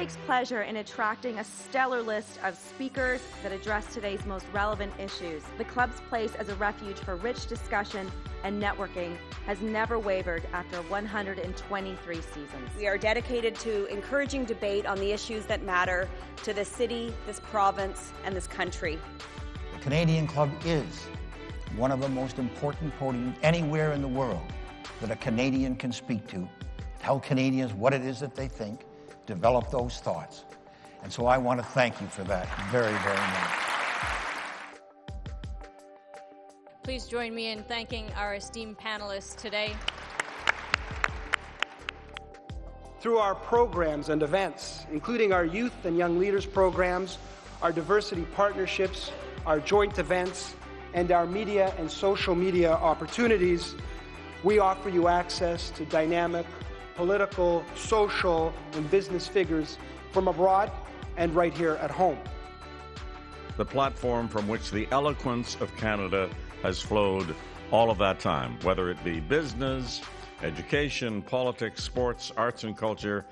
takes pleasure in attracting a stellar list of speakers that address today's most relevant issues. The club's place as a refuge for rich discussion and networking has never wavered after 123 seasons. We are dedicated to encouraging debate on the issues that matter to this city, this province, and this country. The Canadian Club is one of the most important podiums anywhere in the world that a Canadian can speak to, tell Canadians what it is that they think, develop those thoughts. And so I want to thank you for that very, very much. Please join me in thanking our esteemed panelists today. Through our programs and events, including our youth and young leaders programs, our diversity partnerships, our joint events, and our media and social media opportunities, we offer you access to dynamic political, social, and business figures from abroad and right here at home. The platform from which the eloquence of Canada has flowed all of that time, whether it be business, education, politics, sports, arts, and culture.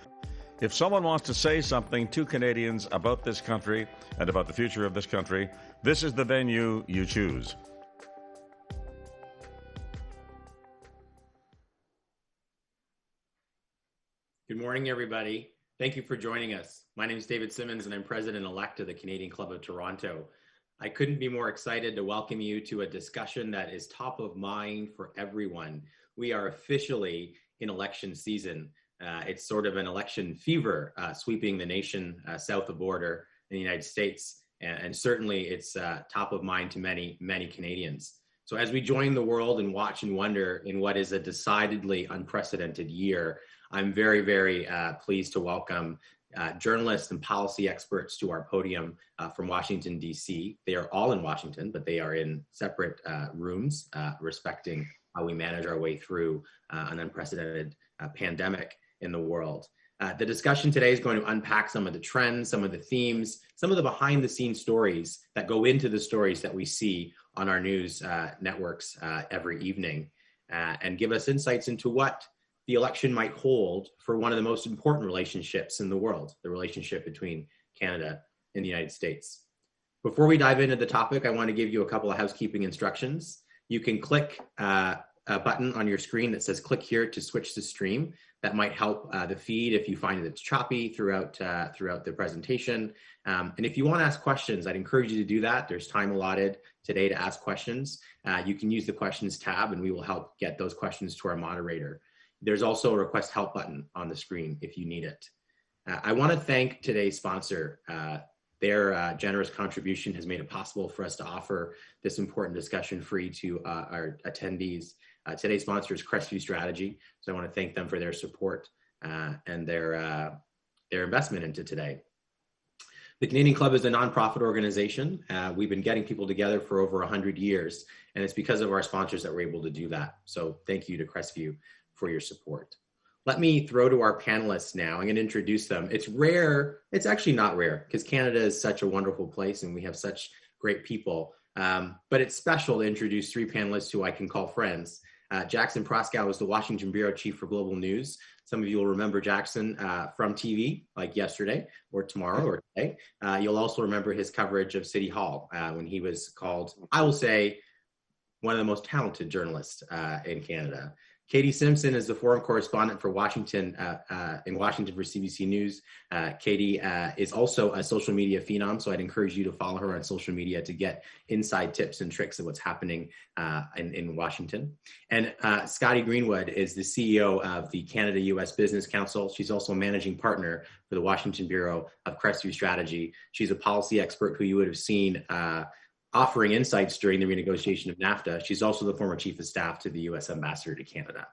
If someone wants to say something to Canadians about this country and about the future of this country, this is the venue you choose. Good morning, everybody. Thank you for joining us. My name is David Simmons, and I'm president-elect of the Canadian Club of Toronto. I couldn't be more excited to welcome you to a discussion that is top of mind for everyone. We are officially in election season. It's sort of an election fever sweeping the nation south of the border in the United States, and certainly it's top of mind to many, many Canadians. So as we join the world and watch and wonder in what is a decidedly unprecedented year, I'm very, very pleased to welcome journalists and policy experts to our podium from Washington, D.C. They are all in Washington, but they are in separate rooms, respecting how we manage our way through an unprecedented pandemic in the world. The discussion today is going to unpack some of the trends, some of the themes, some of the behind-the-scenes stories that go into the stories that we see on our news networks every evening, and give us insights into what the election might hold for one of the most important relationships in the world, the relationship between Canada and the United States. Before we dive into the topic, I want to give you a couple of housekeeping instructions. You can click a button on your screen that says click here to switch the stream. That might help the feed if you find that it's choppy throughout the presentation. And if you want to ask questions, I'd encourage you to do that. There's time allotted today to ask questions. You can use the questions tab and we will help get those questions to our moderator. There's also a request help button on the screen if you need it. I want to thank today's sponsor. Their generous contribution has made it possible for us to offer this important discussion free to our attendees. Today's sponsor is Crestview Strategy, so I want to thank them for their support and their investment into today. The Canadian Club is a nonprofit organization. We've been getting people together for over 100 years, and it's because of our sponsors that we're able to do that. So thank you to Crestview for your support. Let me throw to our panelists now. I'm going to introduce them. It's rare. It's actually not rare because Canada is such a wonderful place and we have such great people. But it's special to introduce three panelists who I can call friends. Jackson Proskow is the Washington Bureau Chief for Global News. Some of you will remember Jackson from TV, like yesterday or tomorrow or today. You'll also remember his coverage of City Hall when he was called, I will say, one of the most talented journalists in Canada. Katie Simpson is the foreign correspondent for Washington, in Washington for CBC News. Katie is also a social media phenom, so I'd encourage you to follow her on social media to get inside tips and tricks of what's happening in Washington. And Scotty Greenwood is the CEO of the Canada-US Business Council. She's also a managing partner for the Washington Bureau of Crestview Strategy. She's a policy expert who you would have seen offering insights during the renegotiation of NAFTA. She's also the former chief of staff to the U.S. ambassador to Canada.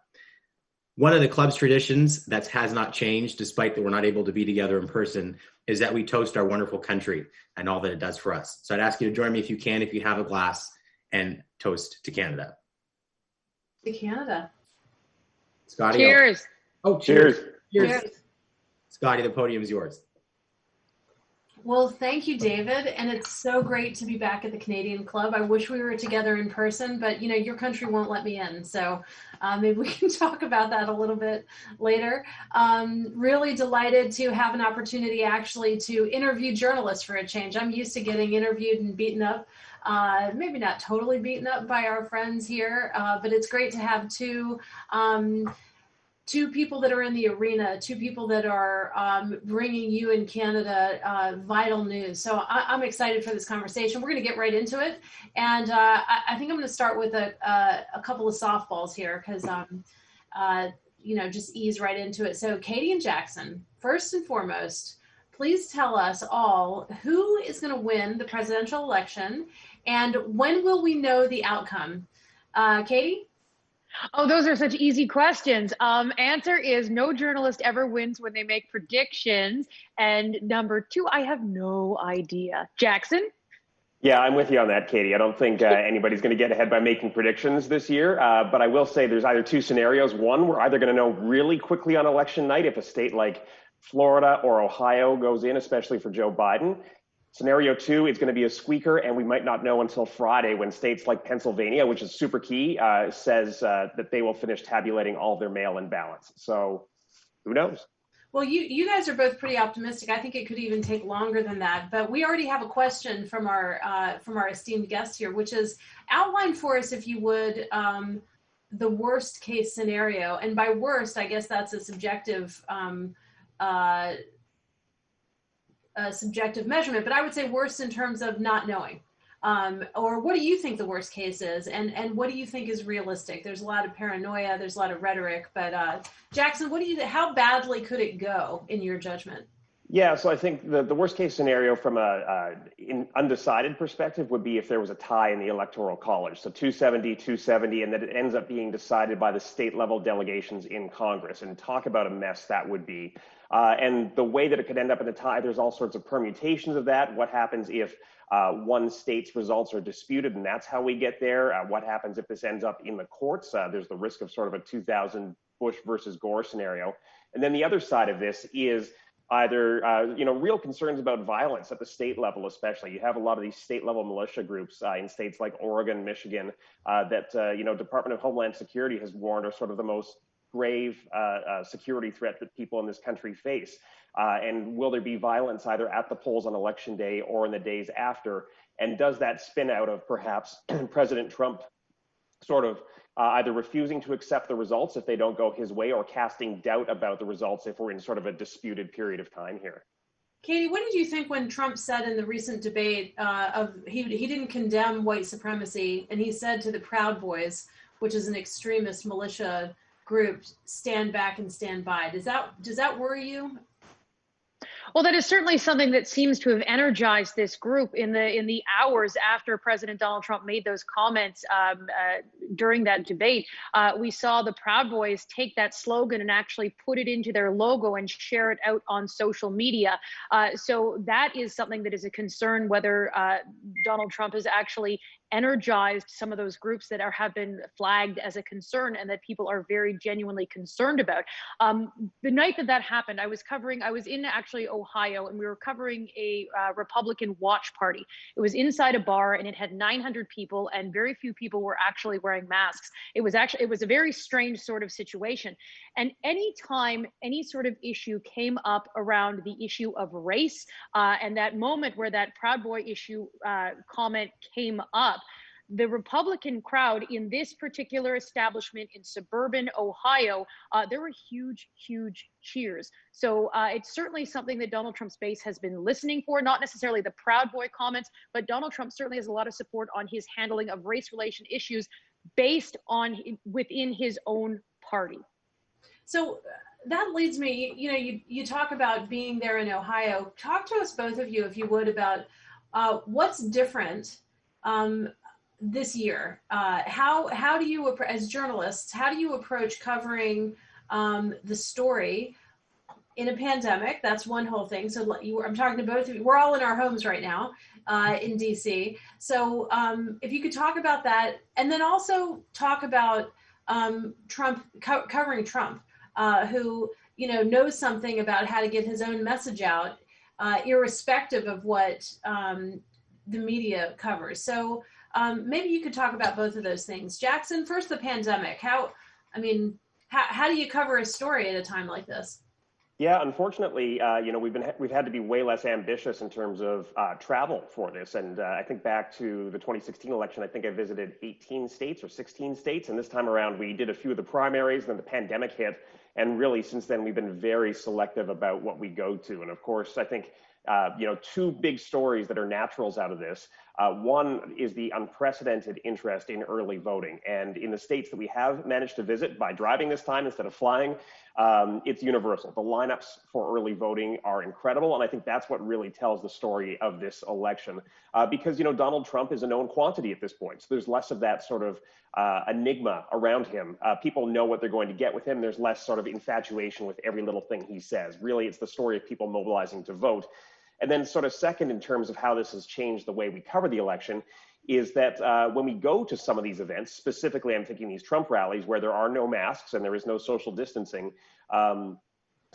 One of the club's traditions that has not changed, despite that we're not able to be together in person, is that we toast our wonderful country and all that it does for us. So I'd ask you to join me if you can, if you have a glass, and toast to Canada. To Canada. Scotty. Cheers. Oh, cheers. Cheers. Scotty, the podium is yours. Well, thank you, David. And it's so great to be back at the Canadian Club. I wish we were together in person, but your country won't let me in. So maybe we can talk about that a little bit later. Really delighted to have an opportunity actually to interview journalists for a change. I'm used to getting interviewed and beaten up. Maybe not totally beaten up by our friends here, but it's great to have two people that are in the arena, two people that are bringing you in Canada vital news. So I'm excited for this conversation. We're going to get right into it. And I think I'm going to start with a couple of softballs here because, just ease right into it. So Katie and Jackson, first and foremost, please tell us all who is going to win the presidential election and when will we know the outcome? Katie? Oh, those are such easy questions. Answer is no journalist ever wins when they make predictions. And number two, I have no idea. Jackson? Yeah, I'm with you on that, Katie. I don't think anybody's going to get ahead by making predictions this year. But I will say there's either two scenarios. One, we're either going to know really quickly on election night if a state like Florida or Ohio goes in, especially for Joe Biden. Scenario two, it's going to be a squeaker, and we might not know until Friday when states like Pennsylvania, which is super key, says that they will finish tabulating all of their mail-in ballots. So who knows? Well, you guys are both pretty optimistic. I think it could even take longer than that. But we already have a question from our esteemed guest here, which is outline for us, if you would, the worst case scenario. And by worst, I guess that's a subjective subjective measurement, but I would say worst in terms of not knowing. Or what do you think the worst case is? And what do you think is realistic? There's a lot of paranoia, there's a lot of rhetoric, but Jackson, how badly could it go in your judgment? Yeah, so I think the worst case scenario from an undecided perspective would be if there was a tie in the Electoral College. So 270, and that it ends up being decided by the state level delegations in Congress. And talk about a mess that would be. And the way that it could end up in a tie, there's all sorts of permutations of that. What happens if one state's results are disputed, and that's how we get there? What happens if this ends up in the courts? There's the risk of sort of a 2000 Bush versus Gore scenario. And then the other side of this is either, real concerns about violence at the state level, especially. You have a lot of these state level militia groups in states like Oregon, Michigan, that, Department of Homeland Security has warned are sort of the most grave security threat that people in this country face. And will there be violence either at the polls on election day or in the days after? And does that spin out of perhaps President Trump sort of either refusing to accept the results if they don't go his way, or casting doubt about the results if we're in sort of a disputed period of time here? Katie, what did you think when Trump said in the recent debate he didn't condemn white supremacy, and he said to the Proud Boys, which is an extremist militia group, stand back and stand by? Does that worry you? Well, that is certainly something that seems to have energized this group in the hours after President Donald Trump made those comments during that debate. We saw the Proud Boys take that slogan and actually put it into their logo and share it out on social media. So that is something that is a concern, whether Donald Trump has actually energized some of those groups that have been flagged as a concern and that people are very genuinely concerned about. The night that happened, I was in actually Ohio, and we were covering a Republican watch party. It was inside a bar, and it had 900 people, and very few people were actually wearing masks. It was a very strange sort of situation. And anytime any sort of issue came up around the issue of race, and that moment where that Proud Boy issue comment came up, the Republican crowd in this particular establishment in suburban Ohio, there were huge, huge cheers. So it's certainly something that Donald Trump's base has been listening for, not necessarily the Proud Boy comments, but Donald Trump certainly has a lot of support on his handling of race relation issues based on within his own party. So that leads me, you talk about being there in Ohio. Talk to us, both of you, if you would, about what's different this year. How do you, as journalists, how do you approach covering the story in a pandemic? That's one whole thing. So I'm talking to both of you. We're all in our homes right now in DC. So if you could talk about that, and then also talk about Trump, covering Trump, who knows something about how to get his own message out. irrespective of what the media covers. So maybe you could talk about both of those things. Jackson, first the pandemic. How do you cover a story at a time like this? Yeah, unfortunately, we've had to be way less ambitious in terms of travel for this. And I think back to the 2016 election, I think I visited 18 states or 16 states. And this time around, we did a few of the primaries, and then the pandemic hit. And really, since then, we've been very selective about what we go to. And of course, I think, two big stories that are naturals out of this. One is the unprecedented interest in early voting. And in the states that we have managed to visit by driving this time instead of flying, it's universal. The lineups for early voting are incredible. And I think that's what really tells the story of this election. Because, Donald Trump is a known quantity at this point. So there's less of that sort of enigma around him. People know what they're going to get with him. There's less sort of infatuation with every little thing he says. Really, it's the story of people mobilizing to vote. And then sort of second, in terms of how this has changed the way we cover the election, is that when we go to some of these events, specifically I'm thinking these Trump rallies where there are no masks and there is no social distancing,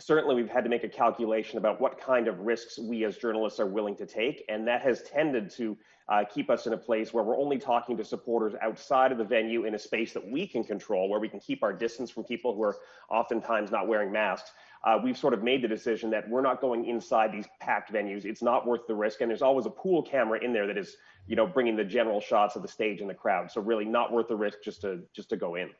certainly we've had to make a calculation about what kind of risks we as journalists are willing to take. And that has tended to keep us in a place where we're only talking to supporters outside of the venue in a space that we can control, where we can keep our distance from people who are oftentimes not wearing masks. We've sort of made the decision that we're not going inside these packed venues. It's not worth the risk. And there's always a pool camera in there that is, bringing the general shots of the stage and the crowd. So really not worth the risk just to go in.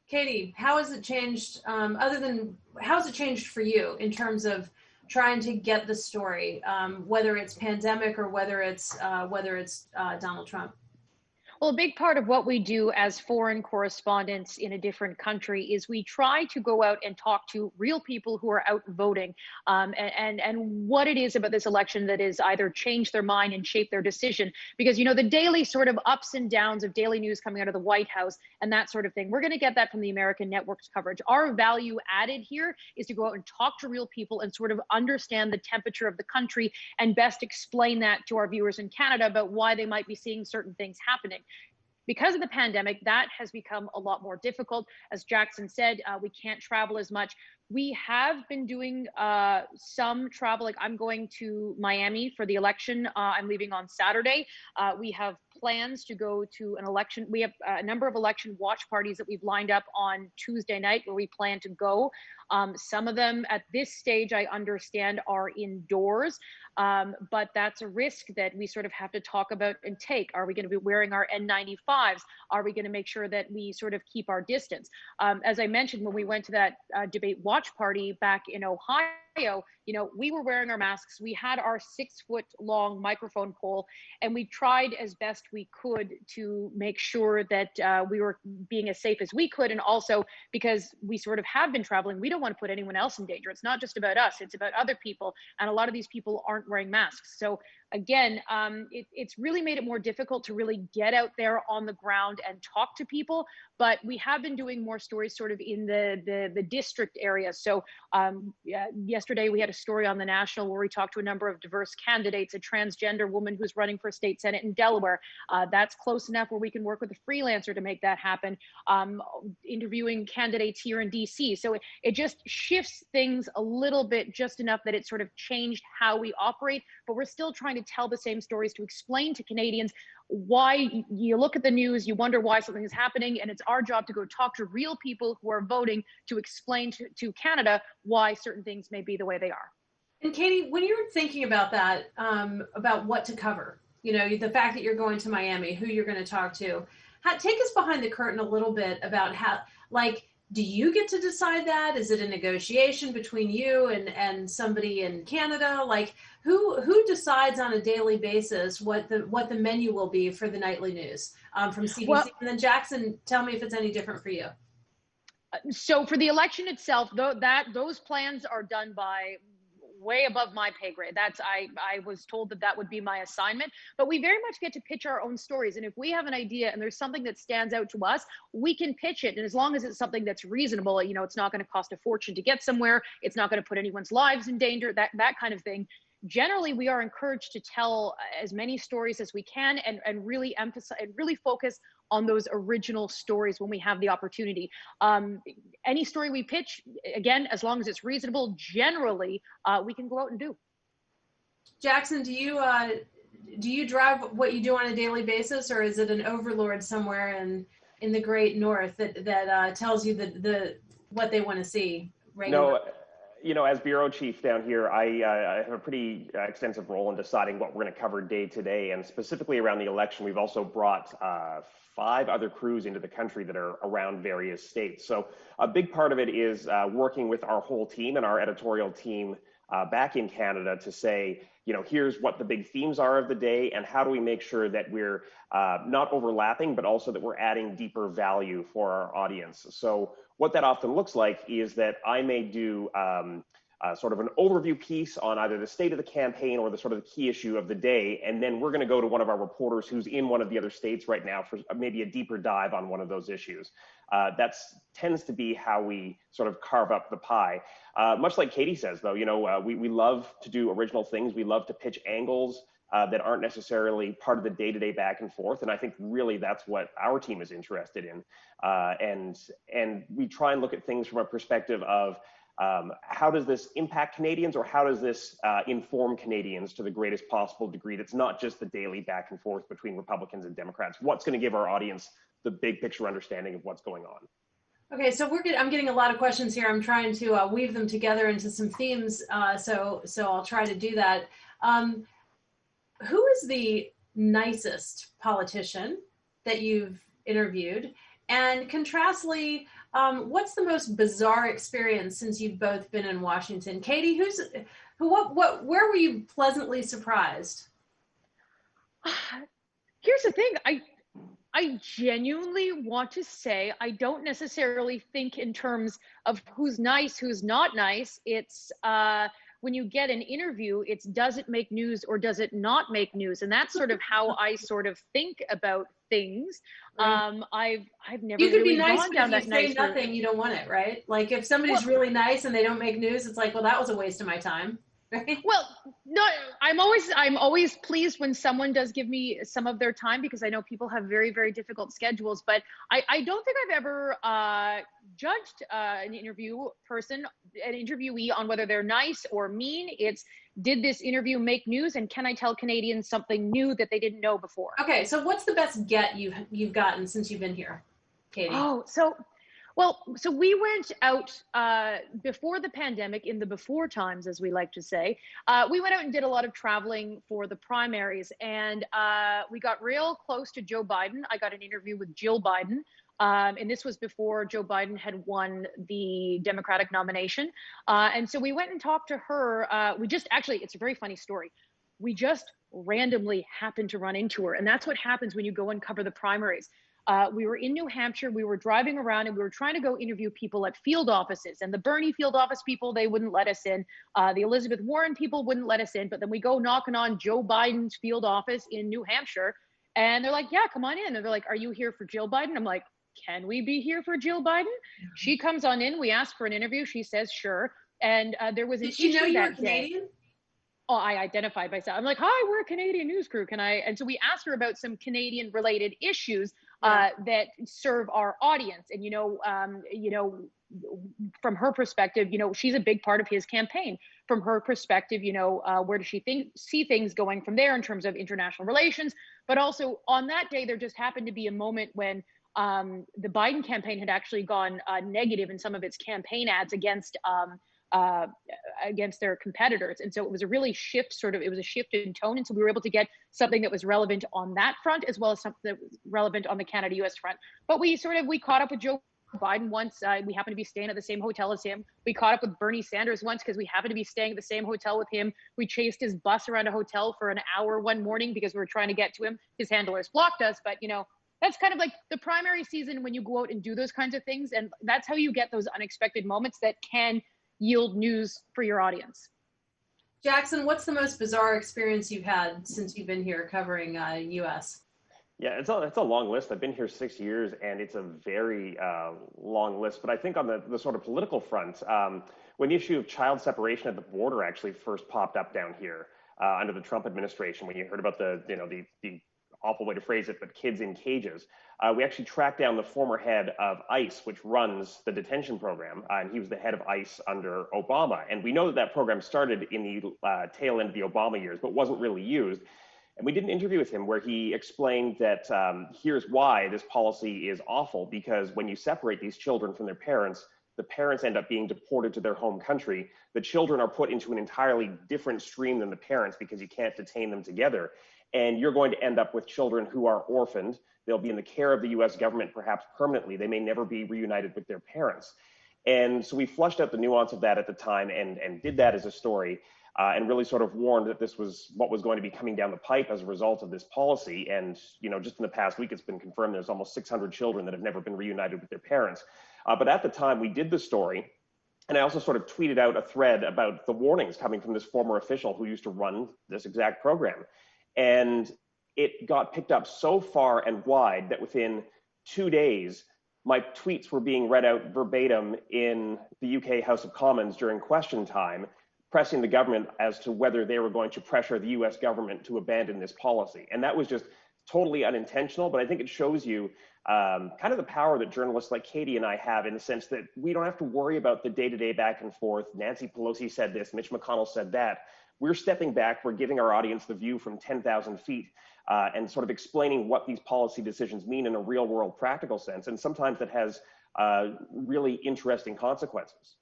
Katie, how has it changed, how has it changed for you in terms of trying to get the story, whether it's pandemic or whether it's Donald Trump? Well, a big part of what we do as foreign correspondents in a different country is we try to go out and talk to real people who are out voting, and what it is about this election that has either changed their mind and shaped their decision. Because, the daily sort of ups and downs of daily news coming out of the White House and that sort of thing, we're going to get that from the American network's coverage. Our value added here is to go out and talk to real people and sort of understand the temperature of the country and best explain that to our viewers in Canada about why they might be seeing certain things happening. Because of the pandemic, that has become a lot more difficult. As Jackson said, we can't travel as much. We have been doing some travel. Like I'm going to Miami for the election. I'm leaving on Saturday. We have plans to go to an election. We have a number of election watch parties that we've lined up on Tuesday night where we plan to go. Some of them at this stage, I understand, are indoors, but that's a risk that we sort of have to talk about and take. Are we going to be wearing our N95s? Are we going to make sure that we sort of keep our distance? As I mentioned, when we went to that debate watch party back in Ohio, we were wearing our masks. We had our 6-foot-long microphone pole, and we tried as best we could to make sure that we were being as safe as we could. And also because we sort of have been traveling, we don't want to put anyone else in danger. It's not just about us, it's about other people. And a lot of these people aren't wearing masks. So again, it's really made it more difficult to really get out there on the ground and talk to people. But we have been doing more stories sort of in the district area. So yesterday we had a story on the National where we talked to a number of diverse candidates, a transgender woman who's running for state senate in Delaware. That's close enough where we can work with a freelancer to make that happen. Interviewing candidates here in DC. So it just shifts things a little bit, just enough that it sort of changed how we operate, but we're still trying to tell the same stories to explain to Canadians why you look at the news, you wonder why something is happening, and it's our job to go talk to real people who are voting to explain to Canada why certain things may be the way they are. And Katie, when you're thinking about that, about what to cover, the fact that you're going to Miami, who you're going to talk to, take us behind the curtain a little bit about how, do you get to decide that? Is it a negotiation between you and somebody in Canada? Who decides on a daily basis what the menu will be for the nightly news from CBC? Well, and then Jackson, tell me if it's any different for you. So for the election itself, those plans are done by way above my pay grade. I was told that would be my assignment, but we very much get to pitch our own stories. And if we have an idea and there's something that stands out to us, we can pitch it. And as long as it's something that's reasonable, it's not going to cost a fortune to get somewhere. It's not going to put anyone's lives in danger, that kind of thing. generally we are encouraged to tell as many stories as we can and really emphasize and really focus on those original stories when we have the opportunity. Any story we pitch, again, as long as it's reasonable, generally we can go out and do. Jackson, do you drive what you do on a daily basis, or is it an overlord somewhere in the great north that tells you what they want to see regularly? No, you know, as bureau chief down here, I have a pretty extensive role in deciding what we're going to cover day to day, and specifically around the election, we've also brought 5 other crews into the country that are around various states. So a big part of it is working with our whole team and our editorial team back in Canada to say, you know, here's what the big themes are of the day, and how do we make sure that we're not overlapping, but also that we're adding deeper value for our audience. So what that often looks like is that I may do sort of an overview piece on either the state of the campaign or the sort of the key issue of the day, and then we're going to go to one of our reporters who's in one of the other states right now for maybe a deeper dive on one of those issues. That tends to be how we sort of carve up the pie. Much like Katie says, though, you know, we love to do original things. We love to pitch angles that aren't necessarily part of the day-to-day back and forth. And I think really that's what our team is interested in. And we try and look at things from a perspective of how does this impact Canadians, or how does this inform Canadians to the greatest possible degree? That's not just the daily back and forth between Republicans and Democrats. What's going to give our audience the big picture understanding of what's going on? Okay, so I'm getting a lot of questions here. I'm trying to weave them together into some themes, so I'll try to do that. Who is the nicest politician that you've interviewed? And contrastly, what's the most bizarre experience since you've both been in Washington? Katie, where were you pleasantly surprised? Here's the thing. I genuinely want to say I don't necessarily think in terms of who's nice, who's not nice. It's when you get an interview, it's does it make news or does it not make news? And that's sort of how I sort of think about things. I've never you could really be nice, gone but down if you that say nice nothing, you don't want it, right? Like if somebody's really nice and they don't make news, it's like, well, that was a waste of my time. Right? Well, no, I'm always pleased when someone does give me some of their time, because I know people have very, very difficult schedules, but I don't think I've ever judged an interviewee on whether they're nice or mean. It's, did this interview make news, and can I tell Canadians something new that they didn't know before? Okay, so what's the best get you've gotten since you've been here, Katie? So we went out before the pandemic, in the before times, as we like to say. We went out and did a lot of traveling for the primaries, and we got real close to Joe Biden. I got an interview with Jill Biden, and this was before Joe Biden had won the Democratic nomination. And so we went and talked to her. It's a very funny story. We just randomly happened to run into her, and that's what happens when you go and cover the primaries. We were in New Hampshire, we were driving around, and we were trying to go interview people at field offices, and the Bernie field office people, they wouldn't let us in. The Elizabeth Warren people wouldn't let us in, but then we go knocking on Joe Biden's field office in New Hampshire, and they're like, yeah, come on in. And they're like, are you here for Jill Biden? I'm like, can we be here for Jill Biden? Mm-hmm. She comes on in, we ask for an interview, she says, sure. And there was an issue that day. Did she know you were Canadian? Oh, I identified myself. I'm like, hi, we're a Canadian news crew. Can I? And so we asked her about some Canadian related issues that serve our audience. And, from her perspective, she's a big part of his campaign. From her perspective, where does she see things going from there in terms of international relations? But also on that day, there just happened to be a moment when the Biden campaign had actually gone negative in some of its campaign ads against their competitors. And so it was a really shift in tone. And so we were able to get something that was relevant on that front, as well as something that was relevant on the Canada-US front. But we caught up with Joe Biden once. We happened to be staying at the same hotel as him. We caught up with Bernie Sanders once because we happened to be staying at the same hotel with him. We chased his bus around a hotel for an hour one morning because we were trying to get to him. His handlers blocked us, but that's kind of like the primary season when you go out and do those kinds of things. And that's how you get those unexpected moments that can yield news for your audience. Jackson, what's the most bizarre experience you've had since you've been here covering U.S.? Yeah, it's a long list. I've been here 6 years, and it's a very long list. But I think on the sort of political front, when the issue of child separation at the border actually first popped up down here under the Trump administration, when you heard about the awful way to phrase it, but kids in cages, we actually tracked down the former head of ICE, which runs the detention program, and he was the head of ICE under Obama. And we know that that program started in the tail end of the Obama years, but wasn't really used. And we did an interview with him where he explained that here's why this policy is awful, because when you separate these children from their parents, the parents end up being deported to their home country. The children are put into an entirely different stream than the parents because you can't detain them together. And you're going to end up with children who are orphaned. They'll be in the care of the US government, perhaps permanently. They may never be reunited with their parents. And so we flushed out the nuance of that at the time and did that as a story. And really sort of warned that this was what was going to be coming down the pipe as a result of this policy. And, just in the past week, it's been confirmed there's almost 600 children that have never been reunited with their parents. But at the time we did the story, and I also sort of tweeted out a thread about the warnings coming from this former official who used to run this exact program. And it got picked up so far and wide that within 2 days, my tweets were being read out verbatim in the UK House of Commons during question time, pressing the government as to whether they were going to pressure the US government to abandon this policy. And that was just totally unintentional, but I think it shows you kind of the power that journalists like Katie and I have, in the sense that we don't have to worry about the day-to-day back and forth. Nancy Pelosi said this, Mitch McConnell said that. We're stepping back, we're giving our audience the view from 10,000 feet and sort of explaining what these policy decisions mean in a real world practical sense. And sometimes that has really interesting consequences.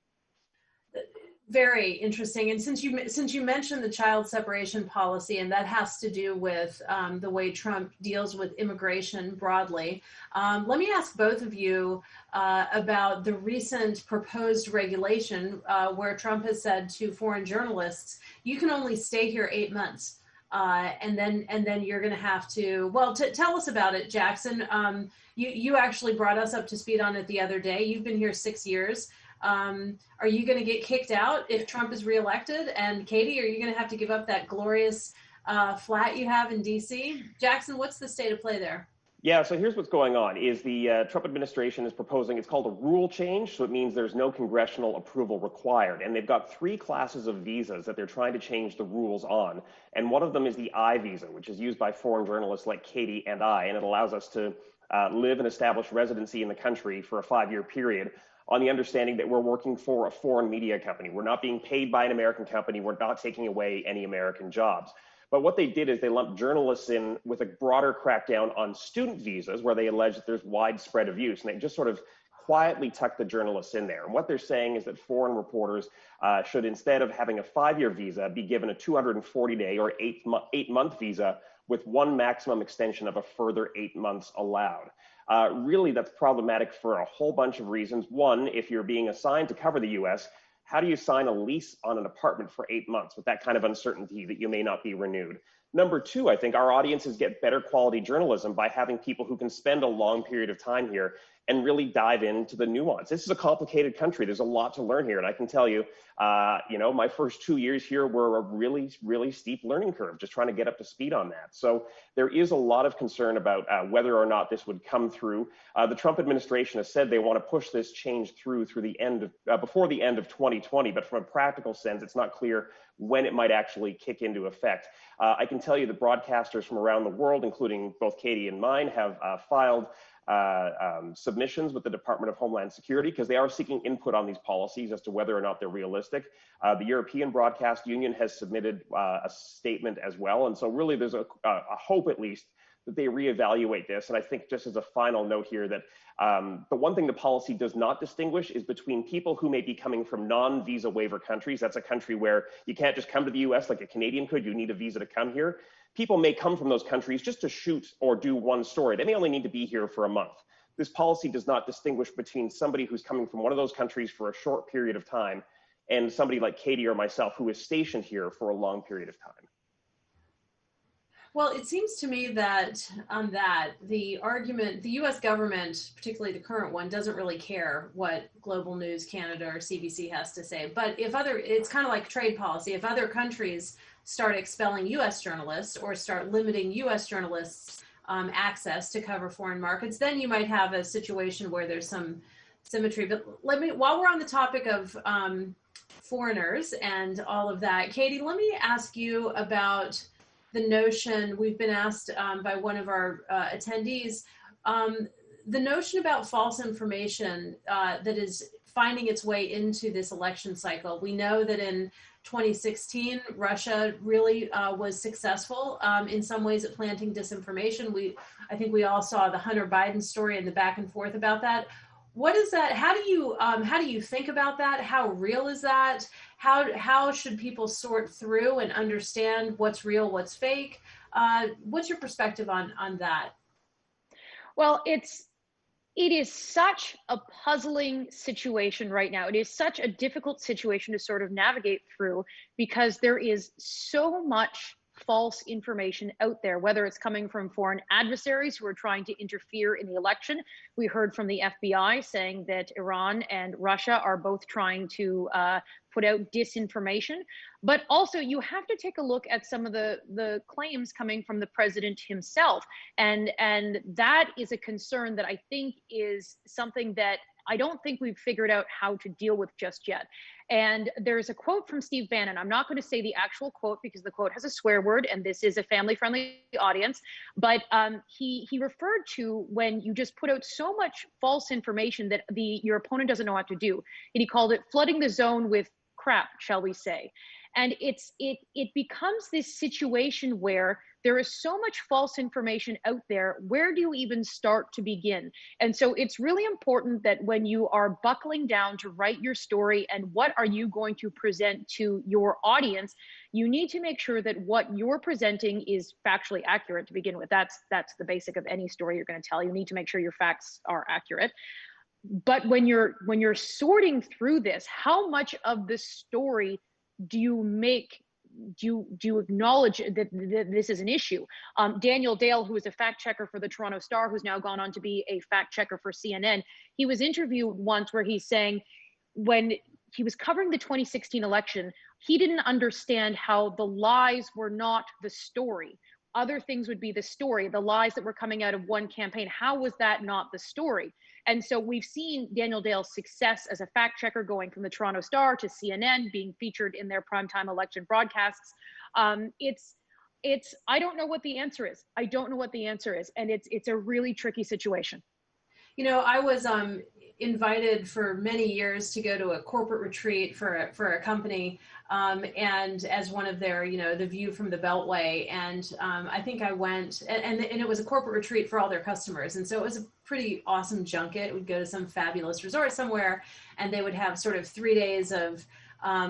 Very interesting. And since you mentioned the child separation policy, and that has to do with the way Trump deals with immigration broadly, let me ask both of you about the recent proposed regulation where Trump has said to foreign journalists, you can only stay here 8 months. And then you're going to have to, tell us about it, Jackson. You actually brought us up to speed on it the other day. You've been here 6 years. Are you going to get kicked out if Trump is reelected? And Katie, are you going to have to give up that glorious flat you have in DC? Jackson, what's the state of play there? Yeah, so here's what's going on is the Trump administration is proposing, it's called a rule change. So it means there's no congressional approval required. And they've got 3 classes of visas that they're trying to change the rules on. And one of them is the I visa, which is used by foreign journalists like Katie and I. And it allows us to live and establish residency in the country for a 5-year period on the understanding that we're working for a foreign media company. We're not being paid by an American company. We're not taking away any American jobs. But what they did is they lumped journalists in with a broader crackdown on student visas, where they allege that there's widespread abuse. And they just sort of quietly tucked the journalists in there. And what they're saying is that foreign reporters should, instead of having a 5-year visa, be given a 240-day or 8-month visa with one maximum extension of a further 8 months allowed. Really, that's problematic for a whole bunch of reasons. One, if you're being assigned to cover the US, how do you sign a lease on an apartment for 8 months with that kind of uncertainty that you may not be renewed? Number 2, I think our audiences get better quality journalism by having people who can spend a long period of time here and really dive into the nuance. This is a complicated country. There's a lot to learn here. And I can tell you, my first 2 years here were a really, really steep learning curve, just trying to get up to speed on that. So there is a lot of concern about whether or not this would come through. The Trump administration has said they want to push this change through the end of, before the end of 2020. But from a practical sense, it's not clear when it might actually kick into effect. I can tell you that broadcasters from around the world, including both Katie and mine, have filed submissions with the Department of Homeland Security because they are seeking input on these policies as to whether or not they're realistic. The European Broadcast Union has submitted a statement as well. And so really there's a hope, at least, that they reevaluate this. And I think, just as a final note here, that the one thing the policy does not distinguish is between people who may be coming from non-visa waiver countries. That's a country where you can't just come to the US like a Canadian could. You need a visa to come here. People may come from those countries just to shoot or do one story. They may only need to be here for a month. This policy does not distinguish between somebody who's coming from one of those countries for a short period of time and somebody like Katie or myself who is stationed here for a long period of time. Well, it seems to me that on that, the argument, the US government, particularly the current one, doesn't really care what Global News Canada or CBC has to say. But if it's kind of like trade policy. If other countries start expelling US journalists or start limiting US journalists access to cover foreign markets, then you might have a situation where there's some symmetry. But while we're on the topic of foreigners and all of that. Katie, let me ask you about the notion, we've been asked by one of our attendees, the notion about false information that is finding its way into this election cycle. We know that in 2016, Russia really was successful in some ways at planting disinformation. I think we all saw the Hunter Biden story and the back and forth about that. What is that? How do you think about that? How real is that? How should people sort through and understand what's real, what's fake? What's your perspective on that? Well, it is such a puzzling situation right now. It is such a difficult situation to sort of navigate through because there is so much false information out there, whether it's coming from foreign adversaries who are trying to interfere in the election. We heard from the FBI saying that Iran and Russia are both trying to put out disinformation. But also you have to take a look at some of the claims coming from the president himself. And that is a concern that I think is something that I don't think we've figured out how to deal with just yet. And there's a quote from Steve Bannon. I'm not going to say the actual quote because the quote has a swear word and this is a family-friendly audience, but he referred to when you just put out so much false information that your opponent doesn't know what to do. And he called it flooding the zone with crap, shall we say. And it becomes this situation where there is so much false information out there. Where do you even start to begin? And so it's really important that when you are buckling down to write your story and what are you going to present to your audience, you need to make sure that what you're presenting is factually accurate to begin with. That's the basic of any story you're going to tell. You need to make sure your facts are accurate. But when you're sorting through this, how much of the story do you acknowledge that this is an issue? Daniel Dale, who is a fact checker for the Toronto Star, who's now gone on to be a fact checker for CNN, he was interviewed once where he's saying when he was covering the 2016 election, he didn't understand how the lies were not the story. Other things would be the story, the lies that were coming out of one campaign. How was that not the story? And so we've seen Daniel Dale's success as a fact checker going from the Toronto Star to CNN, being featured in their primetime election broadcasts. I don't know what the answer is. I don't know what the answer is. And it's a really tricky situation. You know, I was invited for many years to go to a corporate retreat for a company, and as one of their, the view from the Beltway. And I think I went, and it was a corporate retreat for all their customers. And so it was a pretty awesome junket. We'd go to some fabulous resort somewhere, and they would have sort of 3 days of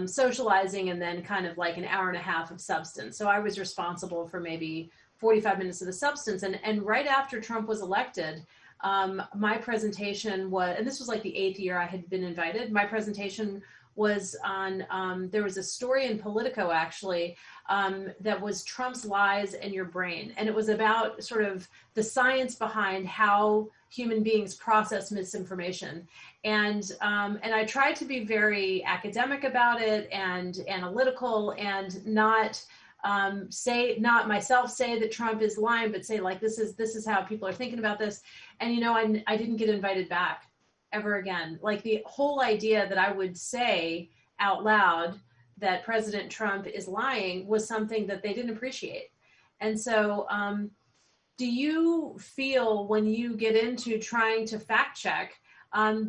socializing and then kind of like an hour and a half of substance. So I was responsible for maybe 45 minutes of the substance. And right after Trump was elected, my presentation was, and this was like the 8th year I had been invited, my presentation was on, there was a story in Politico actually, that was Trump's lies and your brain. And it was about sort of the science behind how human beings process misinformation. And I tried to be very academic about it and analytical and not myself say that Trump is lying, but say like, this is how people are thinking about this. And, I didn't get invited back ever again. Like the whole idea that I would say out loud that President Trump is lying was something that they didn't appreciate. And so, do you feel when you get into trying to fact check,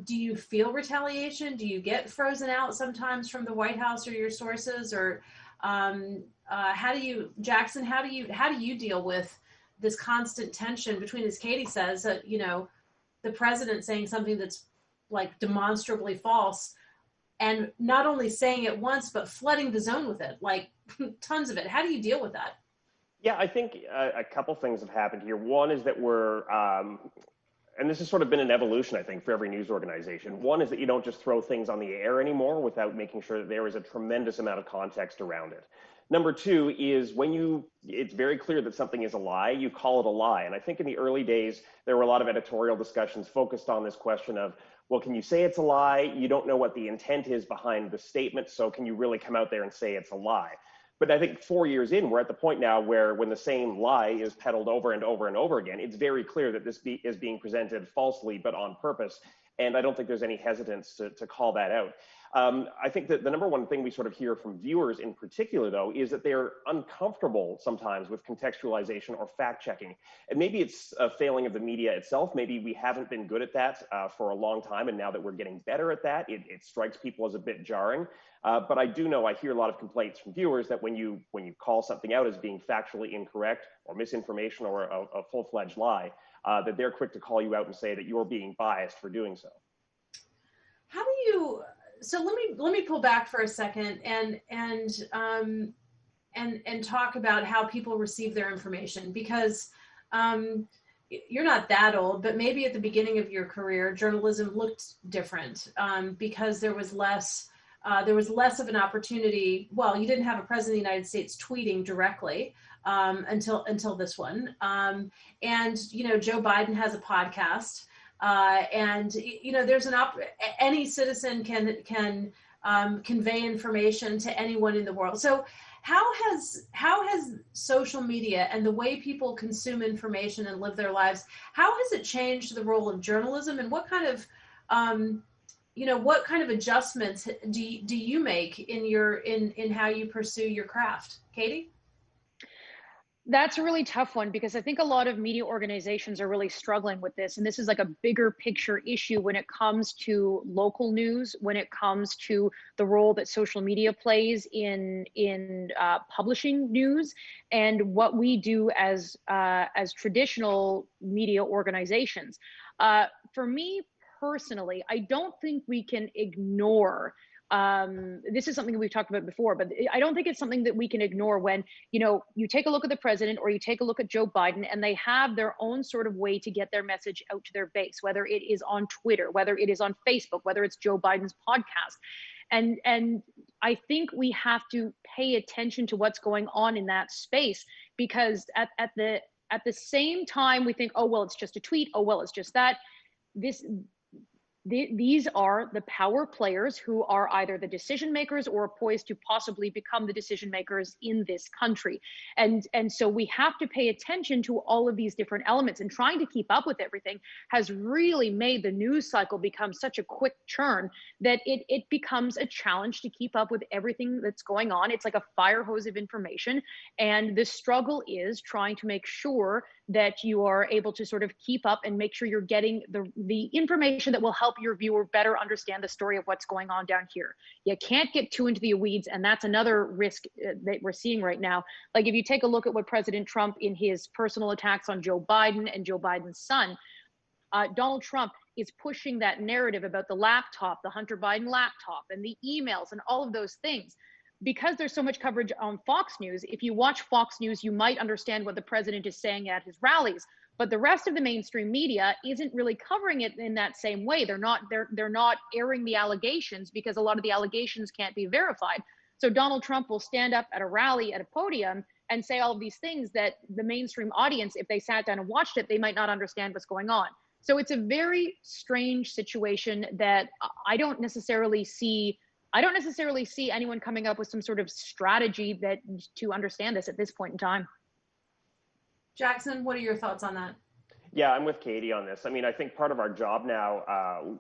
do you feel retaliation? Do you get frozen out sometimes from the White House or your sources, or, how do you, Jackson, how do you deal with this constant tension between, as Katie says, that, the president saying something that's like demonstrably false and not only saying it once, but flooding the zone with it, like tons of it. How do you deal with that? Yeah, I think a couple things have happened here. One is that we're, and this has sort of been an evolution, I think, for every news organization. One is that you don't just throw things on the air anymore without making sure that there is a tremendous amount of context around it. Number two is when it's very clear that something is a lie, you call it a lie. And I think in the early days, there were a lot of editorial discussions focused on this question of, well, can you say it's a lie? You don't know what the intent is behind the statement, so can you really come out there and say it's a lie? But I think 4 years in, we're at the point now where when the same lie is peddled over and over and over again, it's very clear that this is being presented falsely, but on purpose. And I don't think there's any hesitance to call that out. I think that the number one thing we sort of hear from viewers in particular, though, is that they're uncomfortable sometimes with contextualization or fact checking. And maybe it's a failing of the media itself. Maybe we haven't been good at that for a long time. And now that we're getting better at that, it strikes people as a bit jarring. But I do know I hear a lot of complaints from viewers that when you call something out as being factually incorrect or misinformation or a full-fledged lie, that they're quick to call you out and say that you're being biased for doing so. How do you? So let me pull back for a second and talk about how people receive their information, because you're not that old, but maybe at the beginning of your career, journalism looked different because there was less of an opportunity. Well, you didn't have a president of the United States tweeting directly until this one, and Joe Biden has a podcast. And there's any citizen can convey information to anyone in the world. So how has social media and the way people consume information and live their lives, how has it changed the role of journalism, and what kind of adjustments do you make in how you pursue your craft? Katie? That's a really tough one, because I think a lot of media organizations are really struggling with this. And this is like a bigger picture issue when it comes to local news, when it comes to the role that social media plays in publishing news, and what we do as traditional media organizations. For me personally, I don't think we can ignore this is something we've talked about before, but I don't think it's something that we can ignore when, you take a look at the president or you take a look at Joe Biden, and they have their own sort of way to get their message out to their base, whether it is on Twitter, whether it is on Facebook, whether it's Joe Biden's podcast. And I think we have to pay attention to what's going on in that space, because at the same time we think, oh, well, it's just a tweet. Oh, well, it's just that. These are the power players who are either the decision makers or poised to possibly become the decision makers in this country. And so we have to pay attention to all of these different elements, and trying to keep up with everything has really made the news cycle become such a quick churn that it becomes a challenge to keep up with everything that's going on. It's like a fire hose of information. And the struggle is trying to make sure that you are able to sort of keep up and make sure you're getting the information that will help your viewer better understand the story of what's going on down here. You can't get too into the weeds, and that's another risk that we're seeing right now. Like if you take a look at what President Trump, in his personal attacks on Joe Biden and Joe Biden's son, Donald Trump is pushing that narrative about the laptop, the Hunter Biden laptop, and the emails and all of those things. Because there's so much coverage on Fox News, if you watch Fox News, you might understand what the president is saying at his rallies. But the rest of the mainstream media isn't really covering it in that same way. They're not airing the allegations, because a lot of the allegations can't be verified. So Donald Trump will stand up at a rally at a podium and say all of these things that the mainstream audience, if they sat down and watched it, they might not understand what's going on. So it's a very strange situation that I don't necessarily see anyone coming up with some sort of strategy to understand this at this point in time. Jackson, what are your thoughts on that? Yeah, I'm with Katie on this. I mean, I think part of our job now,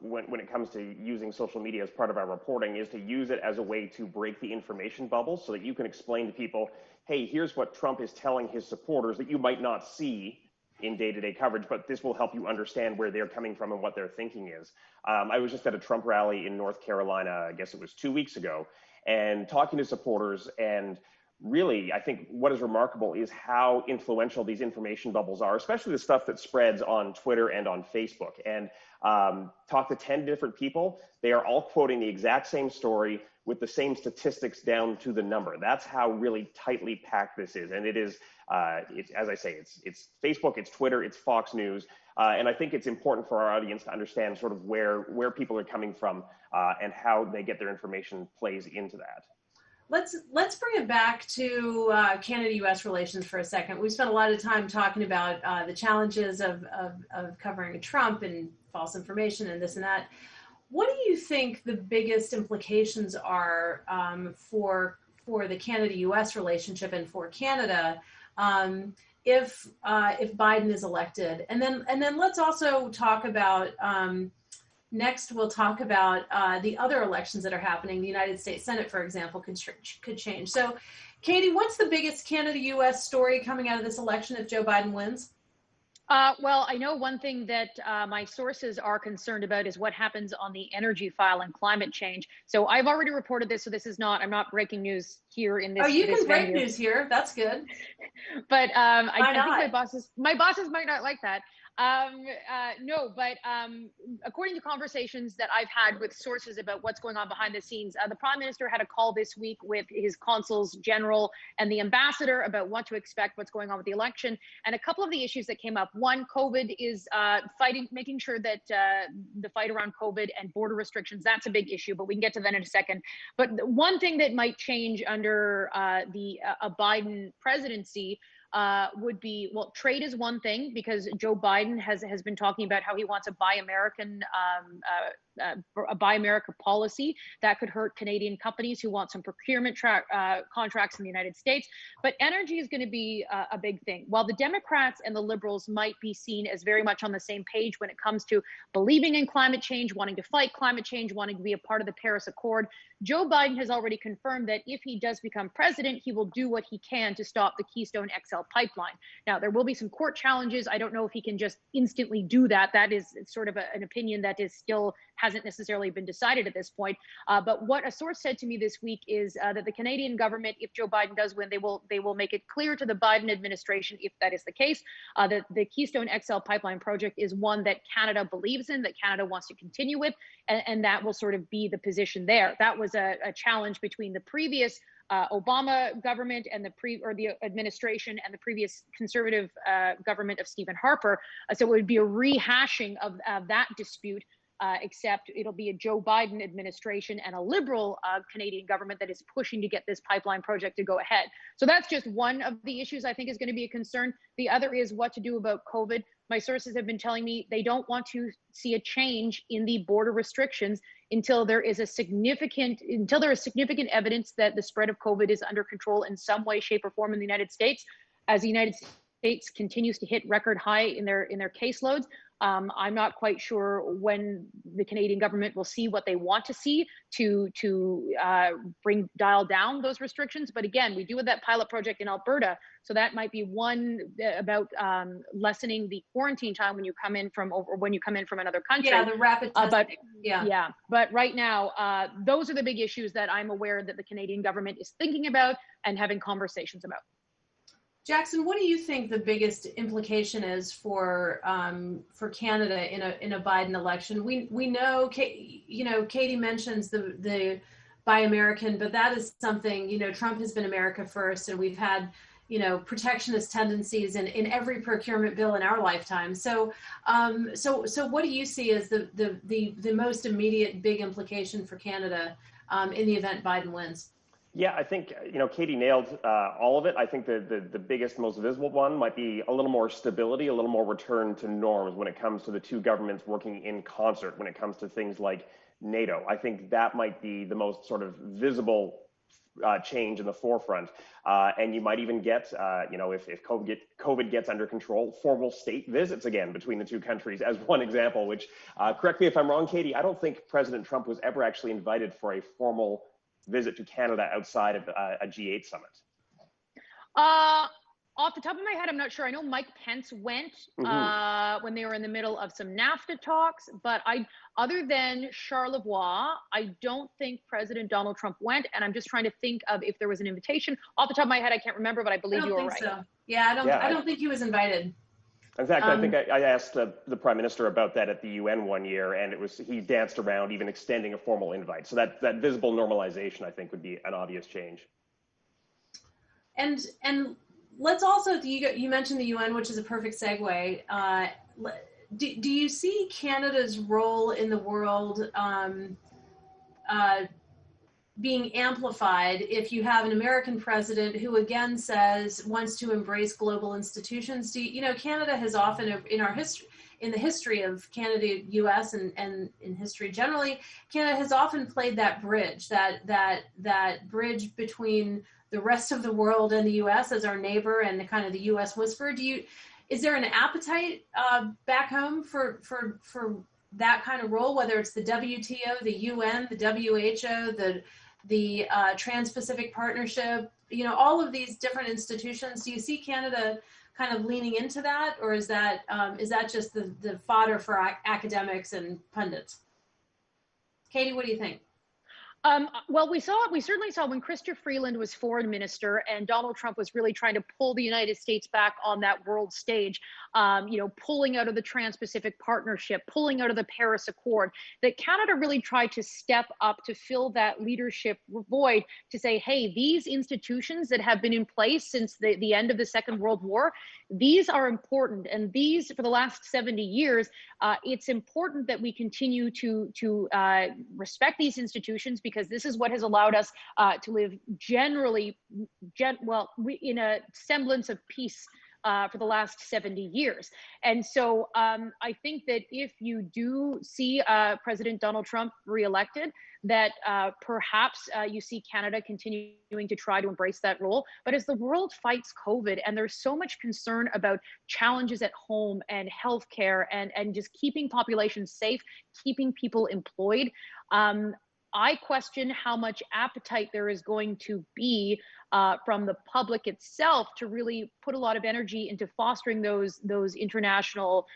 when it comes to using social media as part of our reporting, is to use it as a way to break the information bubble, so that you can explain to people, hey, here's what Trump is telling his supporters that you might not see in day-to-day coverage, but this will help you understand where they're coming from and what their thinking is. I was just at a Trump rally in North Carolina, I guess it was 2 weeks ago, and talking to supporters, and really, I think what is remarkable is how influential these information bubbles are, especially the stuff that spreads on Twitter and on Facebook. And talk to 10 different people, they are all quoting the exact same story with the same statistics down to the number. That's how really tightly packed this is. And it is, as I say, it's Facebook, it's Twitter, it's Fox News. And I think it's important for our audience to understand sort of where people are coming from and how they get their information plays into that. Let's bring it back to Canada-U.S. relations for a second. We've spent a lot of time talking about the challenges of covering Trump and false information and this and that. What do you think the biggest implications are for the Canada-U.S. relationship and for Canada if Biden is elected? And then let's also talk about Next, we'll talk about the other elections that are happening. The United States Senate, for example, could change. So, Katie, what's the biggest Canada-U.S. story coming out of this election if Joe Biden wins? Well, I know one thing that my sources are concerned about is what happens on the energy file and climate change. So I've already reported this, so this is not, I'm not breaking news here in this. Oh, you this can break venue. news here. That's good. But I think my bosses might not like that. No, but according to conversations that I've had with sources about what's going on behind the scenes, the Prime Minister had a call this week with his consuls general and the ambassador about what to expect, what's going on with the election. And a couple of the issues that came up, one, COVID is making sure that the fight around COVID and border restrictions, that's a big issue, but we can get to that in a second. But one thing that might change under a Biden presidency would be, well, trade is one thing, because Joe Biden has been talking about how he wants a Buy America policy that could hurt Canadian companies who want some procurement contracts in the United States. But energy is going to be a big thing. While the Democrats and the Liberals might be seen as very much on the same page when it comes to believing in climate change, wanting to fight climate change, wanting to be a part of the Paris Accord, Joe Biden has already confirmed that if he does become president, he will do what he can to stop the Keystone XL pipeline. Now, there will be some court challenges. I don't know if he can just instantly do that. That is sort of an opinion that is still hasn't necessarily been decided at this point. But what a source said to me this week is that the Canadian government, if Joe Biden does win, they will make it clear to the Biden administration, if that is the case, that the Keystone XL pipeline project is one that Canada believes in, that Canada wants to continue with, and that will sort of be the position there. That was a challenge between the previous Obama government and the administration and the previous conservative government of Stephen Harper. So it would be a rehashing of that dispute, except it'll be a Joe Biden administration and a liberal Canadian government that is pushing to get this pipeline project to go ahead. So that's just one of the issues I think is going to be a concern. The other is what to do about COVID. My sources have been telling me they don't want to see a change in the border restrictions until there is significant evidence that the spread of COVID is under control in some way, shape, or form in the United States. As the United States continues to hit record high in their caseloads, I'm not quite sure when the Canadian government will see what they want to see to dial down those restrictions. But again, we do have that pilot project in Alberta, so that might be one about lessening the quarantine time when you come in from another country. Yeah, the rapid testing. But right now, those are the big issues that I'm aware that the Canadian government is thinking about and having conversations about. Jackson, what do you think the biggest implication is for Canada in a Biden election? We know, Katie mentions the Buy American, but that is something, Trump has been America first, and we've had, protectionist tendencies in every procurement bill in our lifetime. So what do you see as the most immediate big implication for Canada in the event Biden wins? Yeah, I think, Katie nailed all of it. I think the biggest, most visible one might be a little more stability, a little more return to norms when it comes to the two governments working in concert when it comes to things like NATO. I think that might be the most sort of visible change in the forefront. And you might even get, if COVID gets under control, formal state visits again between the two countries as one example, which, correct me if I'm wrong, Katie, I don't think President Trump was ever actually invited for a formal visit to Canada outside of a G8 summit? Off the top of my head, I'm not sure. I know Mike Pence went when they were in the middle of some NAFTA talks, but other than Charlevoix, I don't think President Donald Trump went, and I'm just trying to think of if there was an invitation. Off the top of my head, I can't remember, but I believe you were right. So. Yeah, I don't think he was invited. In fact, I think I asked the Prime Minister about that at the UN one year, and he danced around even extending a formal invite. So that visible normalization, I think, would be an obvious change. And let's also, you mentioned the UN, which is a perfect segue. Do you see Canada's role in the world being amplified if you have an American president who again wants to embrace global institutions? Canada has often in the history of Canada, U.S. and in history generally, Canada has often played that bridge, that bridge between the rest of the world and the U.S. as our neighbor and the kind of the U.S. whisper. Is there an appetite back home for that kind of role, whether it's the WTO, the UN, the WHO, the Trans-Pacific Partnership, all of these different institutions? Do you see Canada kind of leaning into that, or is that just the fodder for academics and pundits? Katie, what do you think? Well, we certainly saw when Chrystia Freeland was foreign minister and Donald Trump was really trying to pull the United States back on that world stage, pulling out of the Trans-Pacific Partnership, pulling out of the Paris Accord, that Canada really tried to step up to fill that leadership void, to say, hey, these institutions that have been in place since the end of the Second World War, these are important. And these, for the last 70 years, it's important that we continue to respect these institutions, because this is what has allowed us to live in a semblance of peace for the last 70 years. And so I think that if you do see President Donald Trump reelected, that perhaps you see Canada continuing to try to embrace that role. But as the world fights COVID, and there's so much concern about challenges at home and healthcare and just keeping populations safe, keeping people employed, I question how much appetite there is going to be from the public itself to really put a lot of energy into fostering those international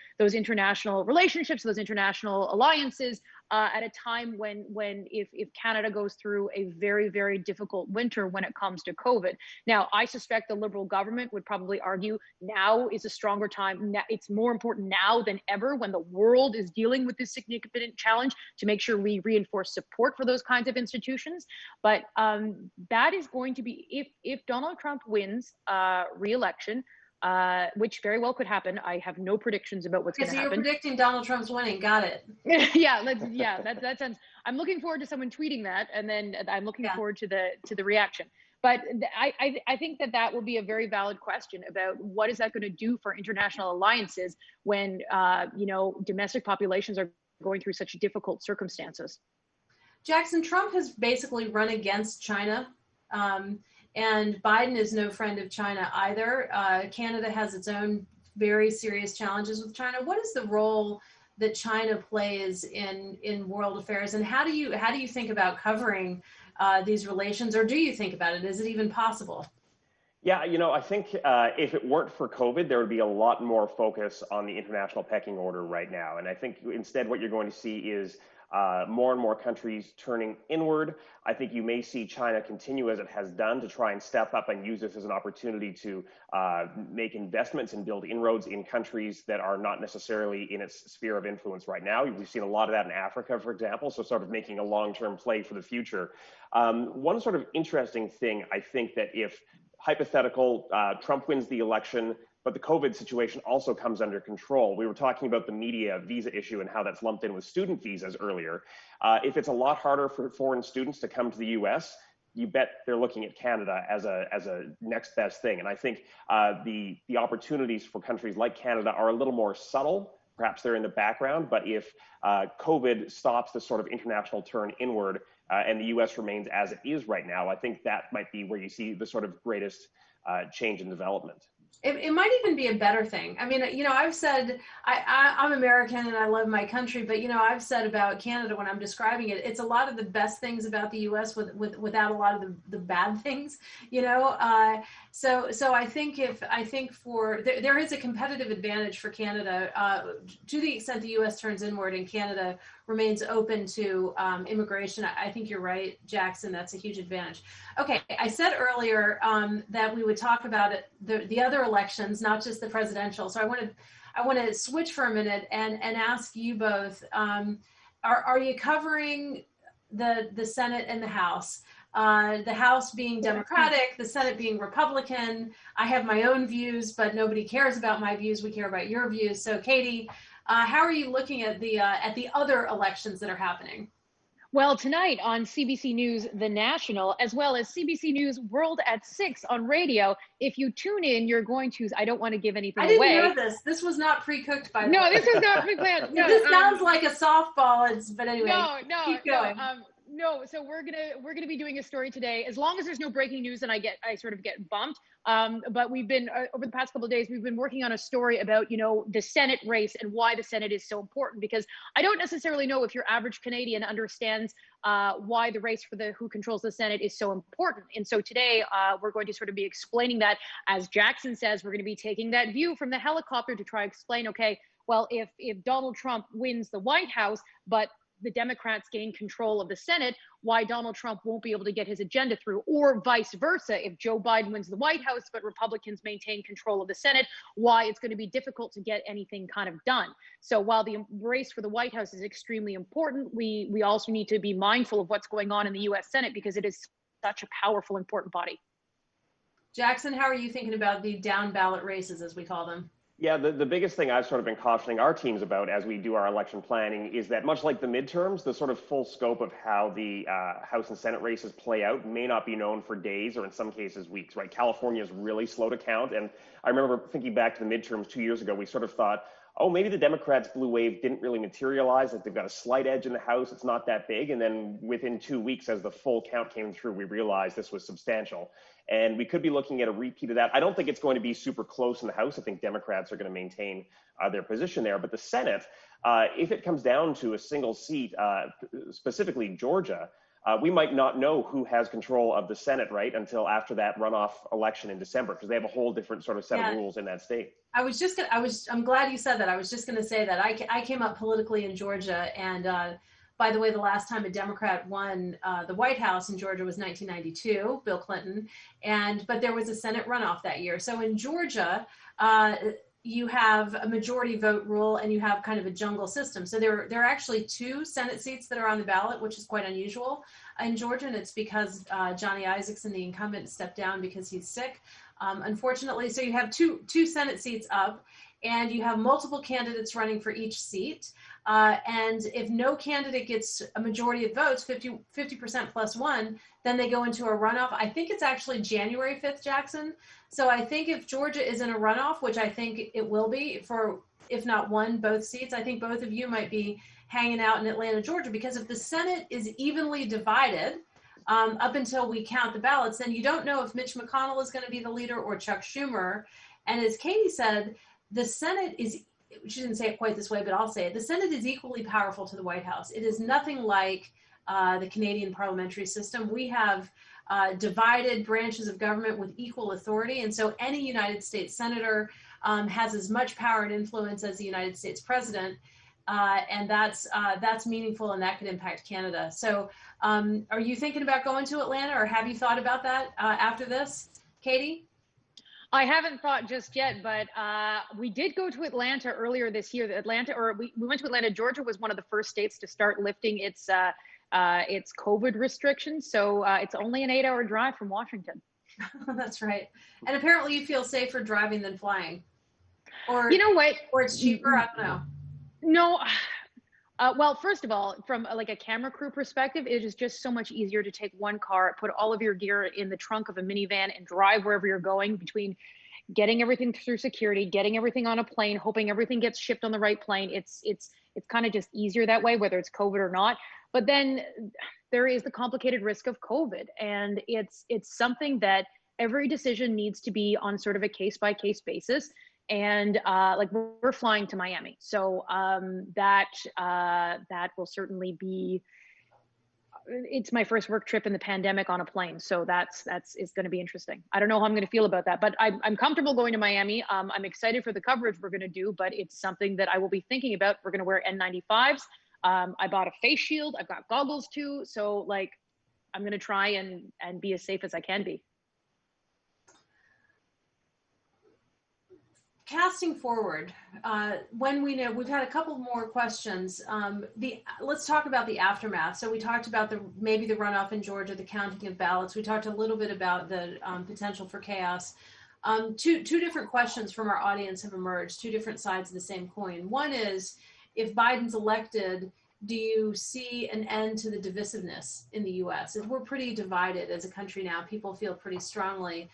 relationships, those international alliances at a time when if Canada goes through a very, very difficult winter when it comes to COVID. Now, I suspect the Liberal government would probably argue now is a stronger time. It's more important now than ever, when the world is dealing with this significant challenge, to make sure we reinforce support for those kinds of institutions. But that is going to be, if Donald Trump wins re-election, which very well could happen. I have no predictions about what's going to happen. So you're predicting Donald Trump's winning. Got it. That sounds. I'm looking forward to someone tweeting that, and then I'm looking forward to the reaction. But I think that will be a very valid question about what is that going to do for international alliances when domestic populations are going through such difficult circumstances. Jackson, Trump has basically run against China. And Biden is no friend of China either. Canada has its own very serious challenges with China. What is the role that China plays in world affairs, and how do you think about covering these relations, or do you think about it? Is it even possible? Yeah, I think if it weren't for COVID, there would be a lot more focus on the international pecking order right now. And I think instead what you're going to see is more and more countries turning inward. I think you may see China continue, as it has done, to try and step up and use this as an opportunity to make investments and build inroads in countries that are not necessarily in its sphere of influence right now. We've seen a lot of that in Africa, for example, so sort of making a long-term play for the future. One sort of interesting thing, I think, that if hypothetical Trump wins the election, but the COVID situation also comes under control. We were talking about the media visa issue and how that's lumped in with student visas earlier. If it's a lot harder for foreign students to come to the US, you bet they're looking at Canada as a next best thing. And I think the opportunities for countries like Canada are a little more subtle. Perhaps they're in the background, but if COVID stops this sort of international turn inward and the US remains as it is right now, I think that might be where you see the sort of greatest change in development. It might even be a better thing. I mean, I've said, I'm American and I love my country, but, I've said about Canada when I'm describing it, it's a lot of the best things about the U.S. without a lot of the bad things, So I think there is a competitive advantage for Canada to the extent the U.S. turns inward and Canada remains open to immigration. I think you're right, Jackson. That's a huge advantage. Okay, I said earlier that we would talk about the other elections, not just the presidential. So I want to switch for a minute and ask you both: Are you covering the Senate and the House? The House being Democratic, the Senate being Republican. I have my own views, but nobody cares about my views. We care about your views. So, Katie, how are you looking at the other elections that are happening? Well, tonight on CBC News, The National, as well as CBC News World at 6 on radio, if you tune in, you're going to, I don't want to give anything away. I didn't know this. This was not pre-cooked by the way. No, this is not pre-planned. No, this sounds like a softball, but anyway, no, keep going. No, so we're gonna be doing a story today. As long as there's no breaking news, and I sort of get bumped. But we've been over the past couple of days, we've been working on a story about the Senate race and why the Senate is so important. Because I don't necessarily know if your average Canadian understands why the race for who controls the Senate is so important. And so today we're going to sort of be explaining that. As Jackson says, we're going to be taking that view from the helicopter to try to explain. Okay, well, if Donald Trump wins the White House, but the Democrats gain control of the Senate, why Donald Trump won't be able to get his agenda through, or vice versa. If Joe Biden wins the White House, but Republicans maintain control of the Senate, why it's going to be difficult to get anything kind of done. So while the race for the White House is extremely important, we also need to be mindful of what's going on in the U.S. Senate, because it is such a powerful, important body. Jackson, how are you thinking about the down ballot races, as we call them? Yeah, the biggest thing I've sort of been cautioning our teams about as we do our election planning is that, much like the midterms, the sort of full scope of how the House and Senate races play out may not be known for days, or in some cases weeks, right? California is really slow to count. And I remember thinking back to the midterms 2 years ago, we sort of thought, oh, maybe the Democrats' blue wave didn't really materialize. Like, they've got a slight edge in the House. It's not that big. And then within 2 weeks, as the full count came through, we realized this was substantial. And we could be looking at a repeat of that. I don't think it's going to be super close in the House. I think Democrats are going to maintain their position there. But the Senate, if it comes down to a single seat, specifically Georgia, we might not know who has control of the Senate, right, until after that runoff election in December, because they have a whole different sort of set of rules in that state. I'm glad you said that. I was just going to say that I came up politically in Georgia, and by the way, the last time a Democrat won the White House in Georgia was 1992, Bill Clinton, but there was a Senate runoff that year. So in Georgia, you have a majority vote rule, and you have kind of a jungle system. So there are actually 2 Senate seats that are on the ballot, which is quite unusual in Georgia, and it's because Johnny Isakson, the incumbent, stepped down because he's sick, unfortunately. So you have two Senate seats up, and you have multiple candidates running for each seat. And if no candidate gets a majority of votes, 50% plus 1, then they go into a runoff. I think it's actually January 5th, Jackson. So I think if Georgia is in a runoff, which I think it will be for, if not one, both seats, I think both of you might be hanging out in Atlanta, Georgia, because if the Senate is evenly divided up until we count the ballots, then you don't know if Mitch McConnell is going to be the leader or Chuck Schumer. And as Katie said, the Senate is, she didn't say it quite this way, but I'll say it. The Senate is equally powerful to the White House. It is nothing like the Canadian parliamentary system. We have divided branches of government with equal authority. And so any United States senator has as much power and influence as the United States president. And that's meaningful, and that could impact Canada. So are you thinking about going to Atlanta, or have you thought about that after this, Katie? I haven't thought just yet, but we did go to Atlanta earlier this year. We went to Atlanta. Georgia was one of the first states to start lifting its COVID restrictions. So it's only an 8-hour drive from Washington. That's right. And apparently you feel safer driving than flying. Or, you know what? Or it's cheaper, I don't know. No. Well, first of all, from like a camera crew perspective, it is just so much easier to take one car, put all of your gear in the trunk of a minivan, and drive wherever you're going, between getting everything through security, getting everything on a plane, hoping everything gets shipped on the right plane. It's kind of just easier that way, whether it's COVID or not. But then there is the complicated risk of COVID, and it's something that every decision needs to be on sort of a case-by-case basis. And like, we're flying to Miami, so that will certainly be. It's my first work trip in the pandemic on a plane, so it's going to be interesting. I don't know how I'm going to feel about that, but I'm comfortable going to Miami. I'm excited for the coverage we're going to do, but it's something that I will be thinking about. We're going to wear N95s. I bought a face shield. I've got goggles too, so like, I'm going to try and be as safe as I can be. Casting forward, when we know, we've had a couple more questions. Let's talk about the aftermath. So we talked about maybe the runoff in Georgia, the counting of ballots. We talked a little bit about the potential for chaos. Two different questions from our audience have emerged, 2 different sides of the same coin. One is, if Biden's elected, do you see an end to the divisiveness in the U.S.? We're pretty divided as a country now. People feel pretty strongly.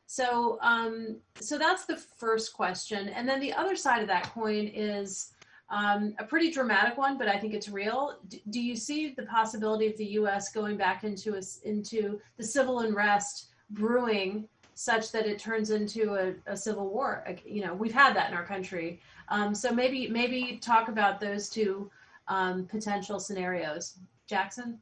So that's the first question. And then the other side of that coin is, a pretty dramatic one, but I think it's real. Do you see the possibility of the U.S. going back into the civil unrest brewing such that it turns into a civil war? You know, we've had that in our country. So maybe talk about those two potential scenarios. Jackson?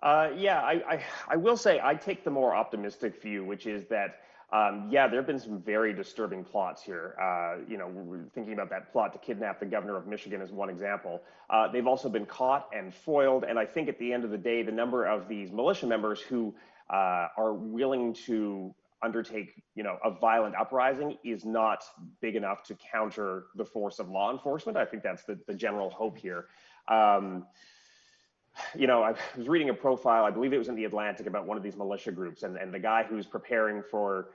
I will say I take the more optimistic view, which is that, there have been some very disturbing plots here. We're thinking about that plot to kidnap the governor of Michigan as one example. They've also been caught and foiled. And I think at the end of the day, the number of these militia members who are willing to undertake, a violent uprising is not big enough to counter the force of law enforcement. I think that's the general hope here. I was reading a profile, I believe it was in The Atlantic, about one of these militia groups, and the guy who's preparing for,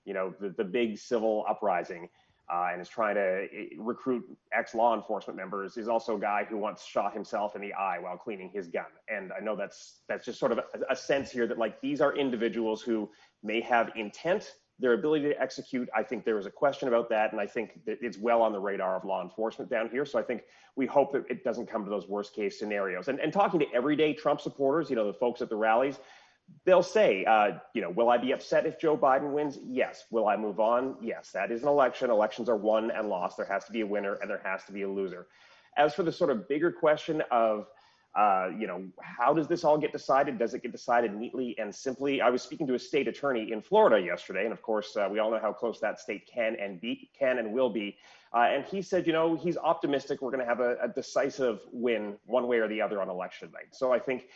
the big civil uprising and is trying to recruit ex-law enforcement members is also a guy who once shot himself in the eye while cleaning his gun. And I know that's just sort of a sense here that, like, these are individuals who may have intent. Their ability to execute, I think there was a question about that, and I think that it's well on the radar of law enforcement down here. So I think we hope that it doesn't come to those worst case scenarios. And talking to everyday Trump supporters, the folks at the rallies, they'll say, will I be upset if Joe Biden wins? Yes. Will I move on? Yes. That is an election. Elections are won and lost. There has to be a winner and there has to be a loser. As for the sort of bigger question of, how does this all get decided? Does it get decided neatly and simply? I was speaking to a state attorney in Florida yesterday, and of course, we all know how close that state can and will be. And he said, he's optimistic we're going to have a decisive win one way or the other on election night. So I think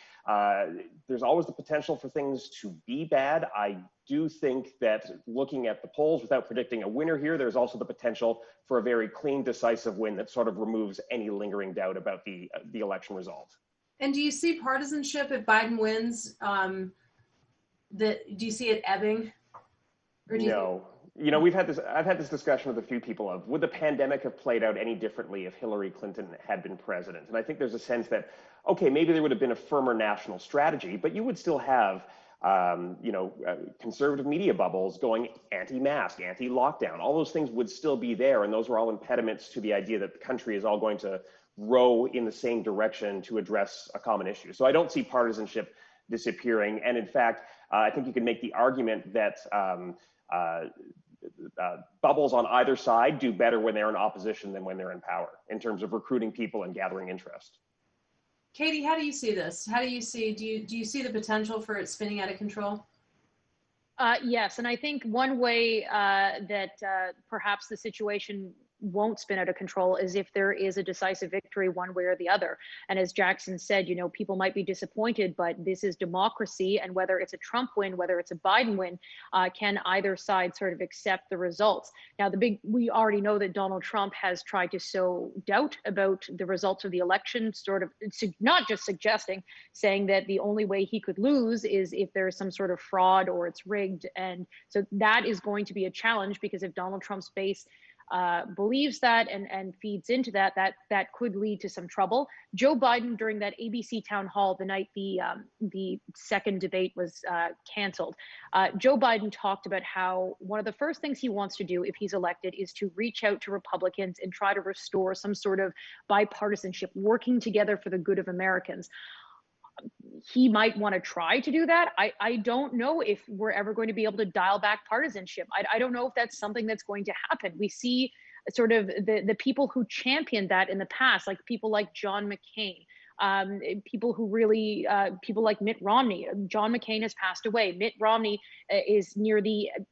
there's always the potential for things to be bad. I do think that looking at the polls without predicting a winner here, there's also the potential for a very clean, decisive win that sort of removes any lingering doubt about the election result. And do you see partisanship if Biden wins? Do you see it ebbing? Or do you no. I've had this discussion with a few people of, would the pandemic have played out any differently if Hillary Clinton had been president? And I think there's a sense that, okay, maybe there would have been a firmer national strategy, but you would still have, conservative media bubbles going anti-mask, anti-lockdown. All those things would still be there. And those were all impediments to the idea that the country is all going to row in the same direction to address a common issue. So I don't see partisanship disappearing. And in fact, I think you can make the argument that bubbles on either side do better when they're in opposition than when they're in power in terms of recruiting people and gathering interest. Katie, how do you see this? Do you see the potential for it spinning out of control? Yes, and I think one way that perhaps the situation won't spin out of control is if there is a decisive victory one way or the other. And as Jackson said, people might be disappointed, but this is democracy. And whether it's a Trump win, whether it's a Biden win, can either side sort of accept the results? Now, we already know that Donald Trump has tried to sow doubt about the results of the election, sort of not just saying that the only way he could lose is if there's some sort of fraud or it's rigged. And so that is going to be a challenge, because if Donald Trump's base believes that and feeds into that could lead to some trouble. Joe Biden, during that ABC town hall the night the second debate was canceled, Joe Biden talked about how one of the first things he wants to do if he's elected is to reach out to Republicans and try to restore some sort of bipartisanship, working together for the good of Americans. He might want to try to do that. I don't know if we're ever going to be able to dial back partisanship. I don't know if that's something that's going to happen. We see sort of the people who championed that in the past, like people like John McCain, people like Mitt Romney. John McCain has passed away. Mitt Romney is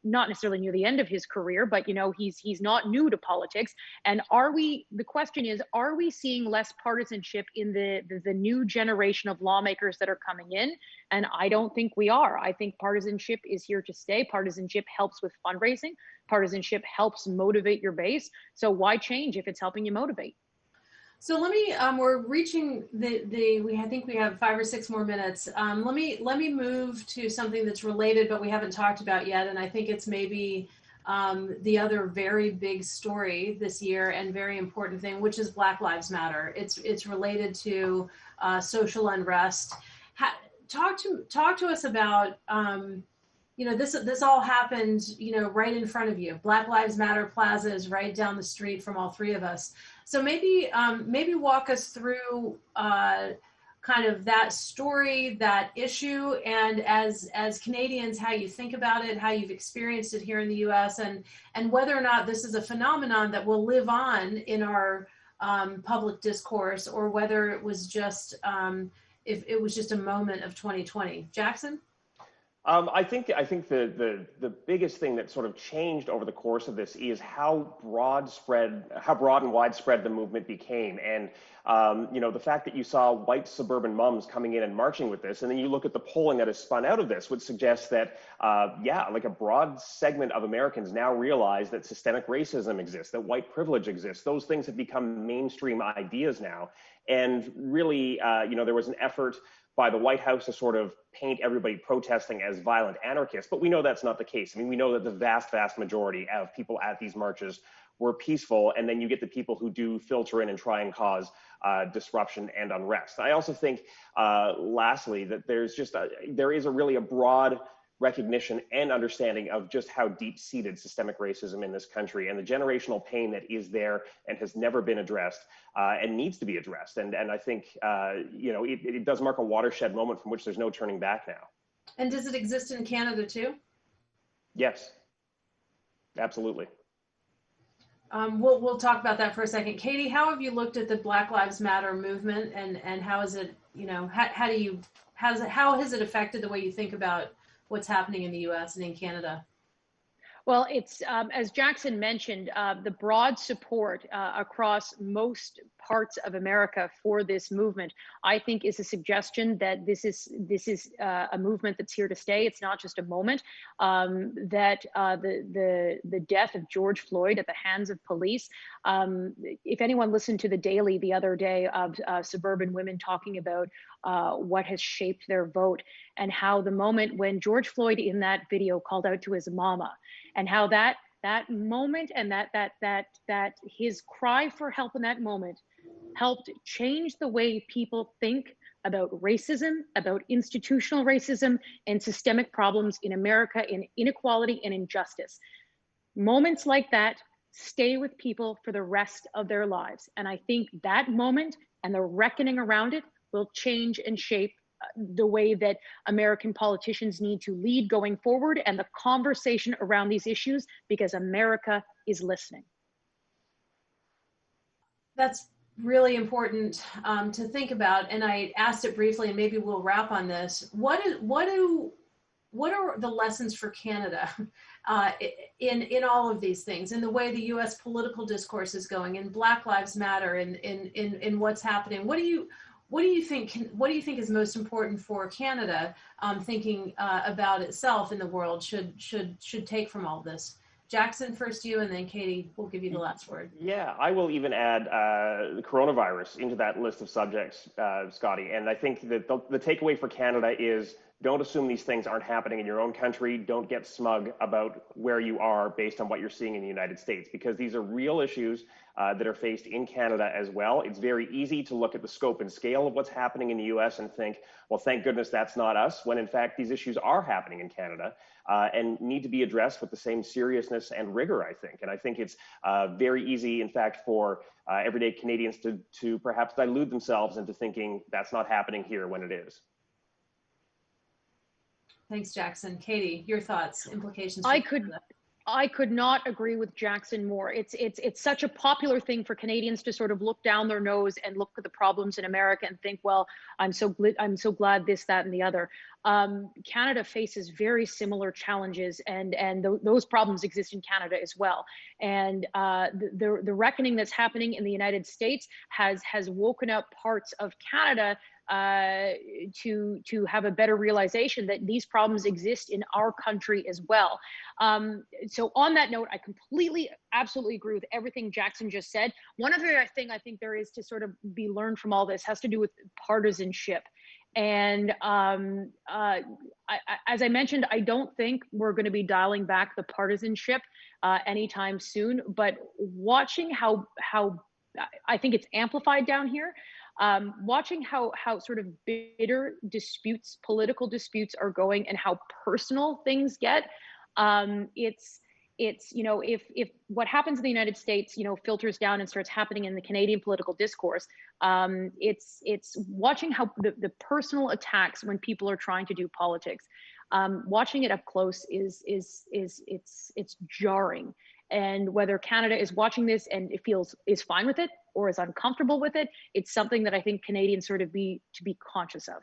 not necessarily near the end of his career, but he's not new to politics. And the question is, are we seeing less partisanship in the new generation of lawmakers that are coming in? And I don't think we are. I think partisanship is here to stay. Partisanship helps with fundraising. Partisanship helps motivate your base. So why change if it's helping you motivate? So let me, we're reaching I think we have 5 or 6 more minutes. Let me move to something that's related, but we haven't talked about yet. And I think it's maybe the other very big story this year and very important thing, which is Black Lives Matter. It's related to social unrest. Talk to us about this all happened, right in front of you. Black Lives Matter Plaza is right down the street from all three of us. So maybe walk us through kind of that story, that issue, and as Canadians, how you think about it, how you've experienced it here in the U.S., and whether or not this is a phenomenon that will live on in our public discourse, or whether it was just if it was just a moment of 2020. Jackson? I think the biggest thing that sort of changed over the course of this is how broad and widespread the movement became. And, the fact that you saw white suburban mums coming in and marching with this, and then you look at the polling that has spun out of this, would suggest that, like a broad segment of Americans now realize that systemic racism exists, that white privilege exists. Those things have become mainstream ideas now. And really, there was an effort by the White House to sort of paint everybody protesting as violent anarchists, but we know that's not the case. I mean, we know that the vast majority of people at these marches were peaceful, and then you get the people who do filter in and try and cause disruption and unrest. I also think, lastly, that there is really a broad recognition and understanding of just how deep-seated systemic racism in this country and the generational pain that is there and has never been addressed and needs to be addressed. And I think, it does mark a watershed moment from which there's no turning back now. And does it exist in Canada too? Yes, absolutely. We'll talk about that for a second. Katie, how have you looked at the Black Lives Matter movement, and how is it, how has it affected the way you think about what's happening in the U.S. and in Canada? Well, it's, as Jackson mentioned, the broad support across most parts of America for this movement, I think, is a suggestion that this is a movement that's here to stay. It's not just a moment. That the death of George Floyd at the hands of police. If anyone listened to the Daily the other day of suburban women talking about what has shaped their vote, and how the moment when George Floyd in that video called out to his mama, and how that moment and that his cry for help in that moment helped change the way people think about racism, about institutional racism and systemic problems in America, in inequality and injustice. Moments like that stay with people for the rest of their lives. And I think that moment and the reckoning around it will change and shape the way that American politicians need to lead going forward and the conversation around these issues, because America is listening. That's really important to think about. And I asked it briefly, and maybe we'll wrap on this. What are the lessons for Canada in all of these things, in the way the U.S. political discourse is going, in Black Lives Matter, in what's happening? What do you think is most important for Canada, thinking about itself in the world, should take from all this? Jackson, first you, and then Katie, we'll give you the last word. Yeah, I will even add the coronavirus into that list of subjects, Scotty. And I think that the takeaway for Canada is, don't assume these things aren't happening in your own country. Don't get smug about where you are based on what you're seeing in the United States, because these are real issues that are faced in Canada as well. It's very easy to look at the scope and scale of what's happening in the US and think, well, thank goodness that's not us, when in fact these issues are happening in Canada and need to be addressed with the same seriousness and rigor, I think. And I think it's very easy, in fact, for everyday Canadians to perhaps delude themselves into thinking that's not happening here when it is. Thanks, Jackson. Katie, your thoughts, implications? I could not agree with Jackson more. It's such a popular thing for Canadians to sort of look down their nose and look at the problems in America and think, well, I'm so glad this, that, and the other. Canada faces very similar challenges, and those problems exist in Canada as well. And the reckoning that's happening in the United States has woken up parts of Canada to have a better realization that these problems exist in our country as well. So on that note, I absolutely agree with everything Jackson just said. One other thing I think there is to sort of be learned from all this has to do with partisanship. And as I mentioned, I don't think we're going to be dialing back the partisanship anytime soon, but watching how I think it's amplified down here. watching how sort of bitter disputes, political disputes are going, and how personal things get. It's if what happens in the United States filters down and starts happening in the Canadian political discourse, it's watching how the personal attacks when people are trying to do politics, watching it up close is jarring. And whether Canada is watching this and it is fine with it or is uncomfortable with it, it's something that I think Canadians sort of be conscious of.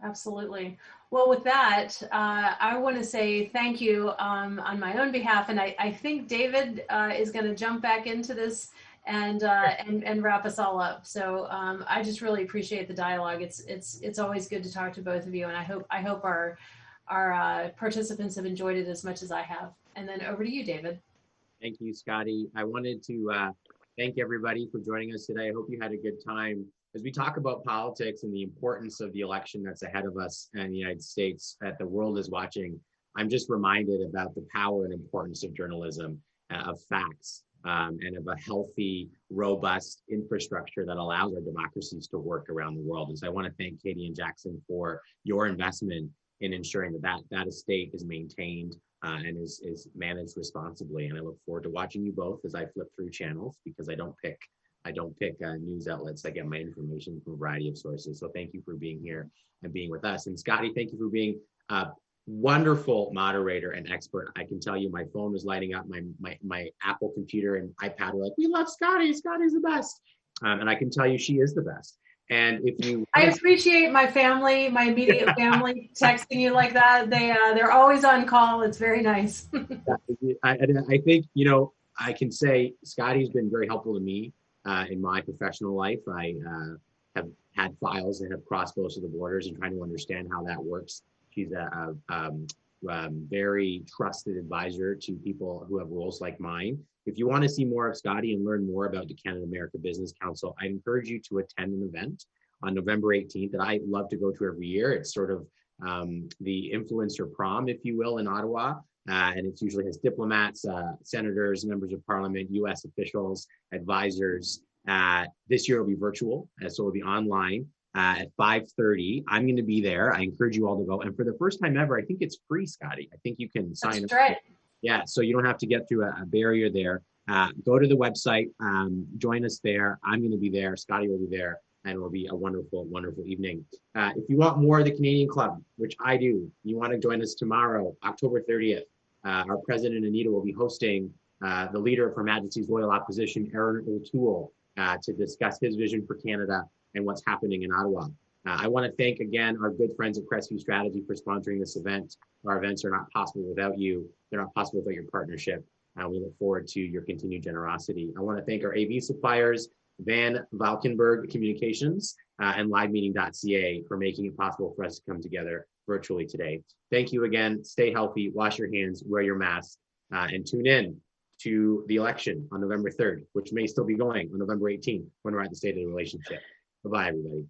Absolutely. Well, with that, I want to say thank you on my own behalf, and I think David is going to jump back into this and wrap us all up. So I just really appreciate the dialogue. It's always good to talk to both of you, and I hope our participants have enjoyed it as much as I have. And then over to you, David. Thank you, Scotty. I wanted to thank everybody for joining us today. I hope you had a good time. As we talk about politics and the importance of the election that's ahead of us in the United States that the world is watching, I'm just reminded about the power and importance of journalism, of facts, and of a healthy, robust infrastructure that allows our democracies to work around the world. And so I want to thank Katie and Jackson for your investment in ensuring that estate is maintained and is managed responsibly. And I look forward to watching you both as I flip through channels, because I don't pick news outlets. I get my information from a variety of sources. So thank you for being here and being with us. And Scotty, thank you for being a wonderful moderator and expert. I can tell you my phone was lighting up, my Apple computer and iPad were like, we love Scotty, Scotty's the best. And I can tell you she is the best. And if you, I appreciate my family, my immediate family texting you like that. They're always on call. It's very nice. I think, I can say Scotty's been very helpful to me in my professional life. I have had files that have crossed both of the borders and trying to understand how that works. She's a very trusted advisor to people who have roles like mine. If you want to see more of Scotty and learn more about the Canada America Business Council, I encourage you to attend an event on November 18th that I love to go to every year. It's sort of the influencer prom, if you will, in Ottawa. And it usually has diplomats, senators, members of parliament, US officials, advisors. This year will be virtual, so it'll be online at 5:30. I'm going to be there. I encourage you all to go. And for the first time ever, I think it's free, Scotty. I think you can sign up. That's right. Yeah, so you don't have to get through a barrier there. Go to the website, join us there. I'm going to be there. Scotty will be there. And it will be a wonderful, wonderful evening. If you want more of the Canadian Club, which I do, you want to join us tomorrow, October 30th. Our president, Anita, will be hosting the leader of Her Majesty's Loyal Opposition, Aaron O'Toole, to discuss his vision for Canada and what's happening in Ottawa. I want to thank again our good friends at Crestview Strategy for sponsoring this event. Our events are not possible without you. They're not possible without your partnership. We look forward to your continued generosity. I want to thank our AV suppliers, Van Valkenburg Communications and LiveMeeting.ca, for making it possible for us to come together virtually today. Thank you again. Stay healthy, wash your hands, wear your mask, and tune in to the election on November 3rd, which may still be going on November 18th when we're at the State of the Relationship. Bye-bye, everybody.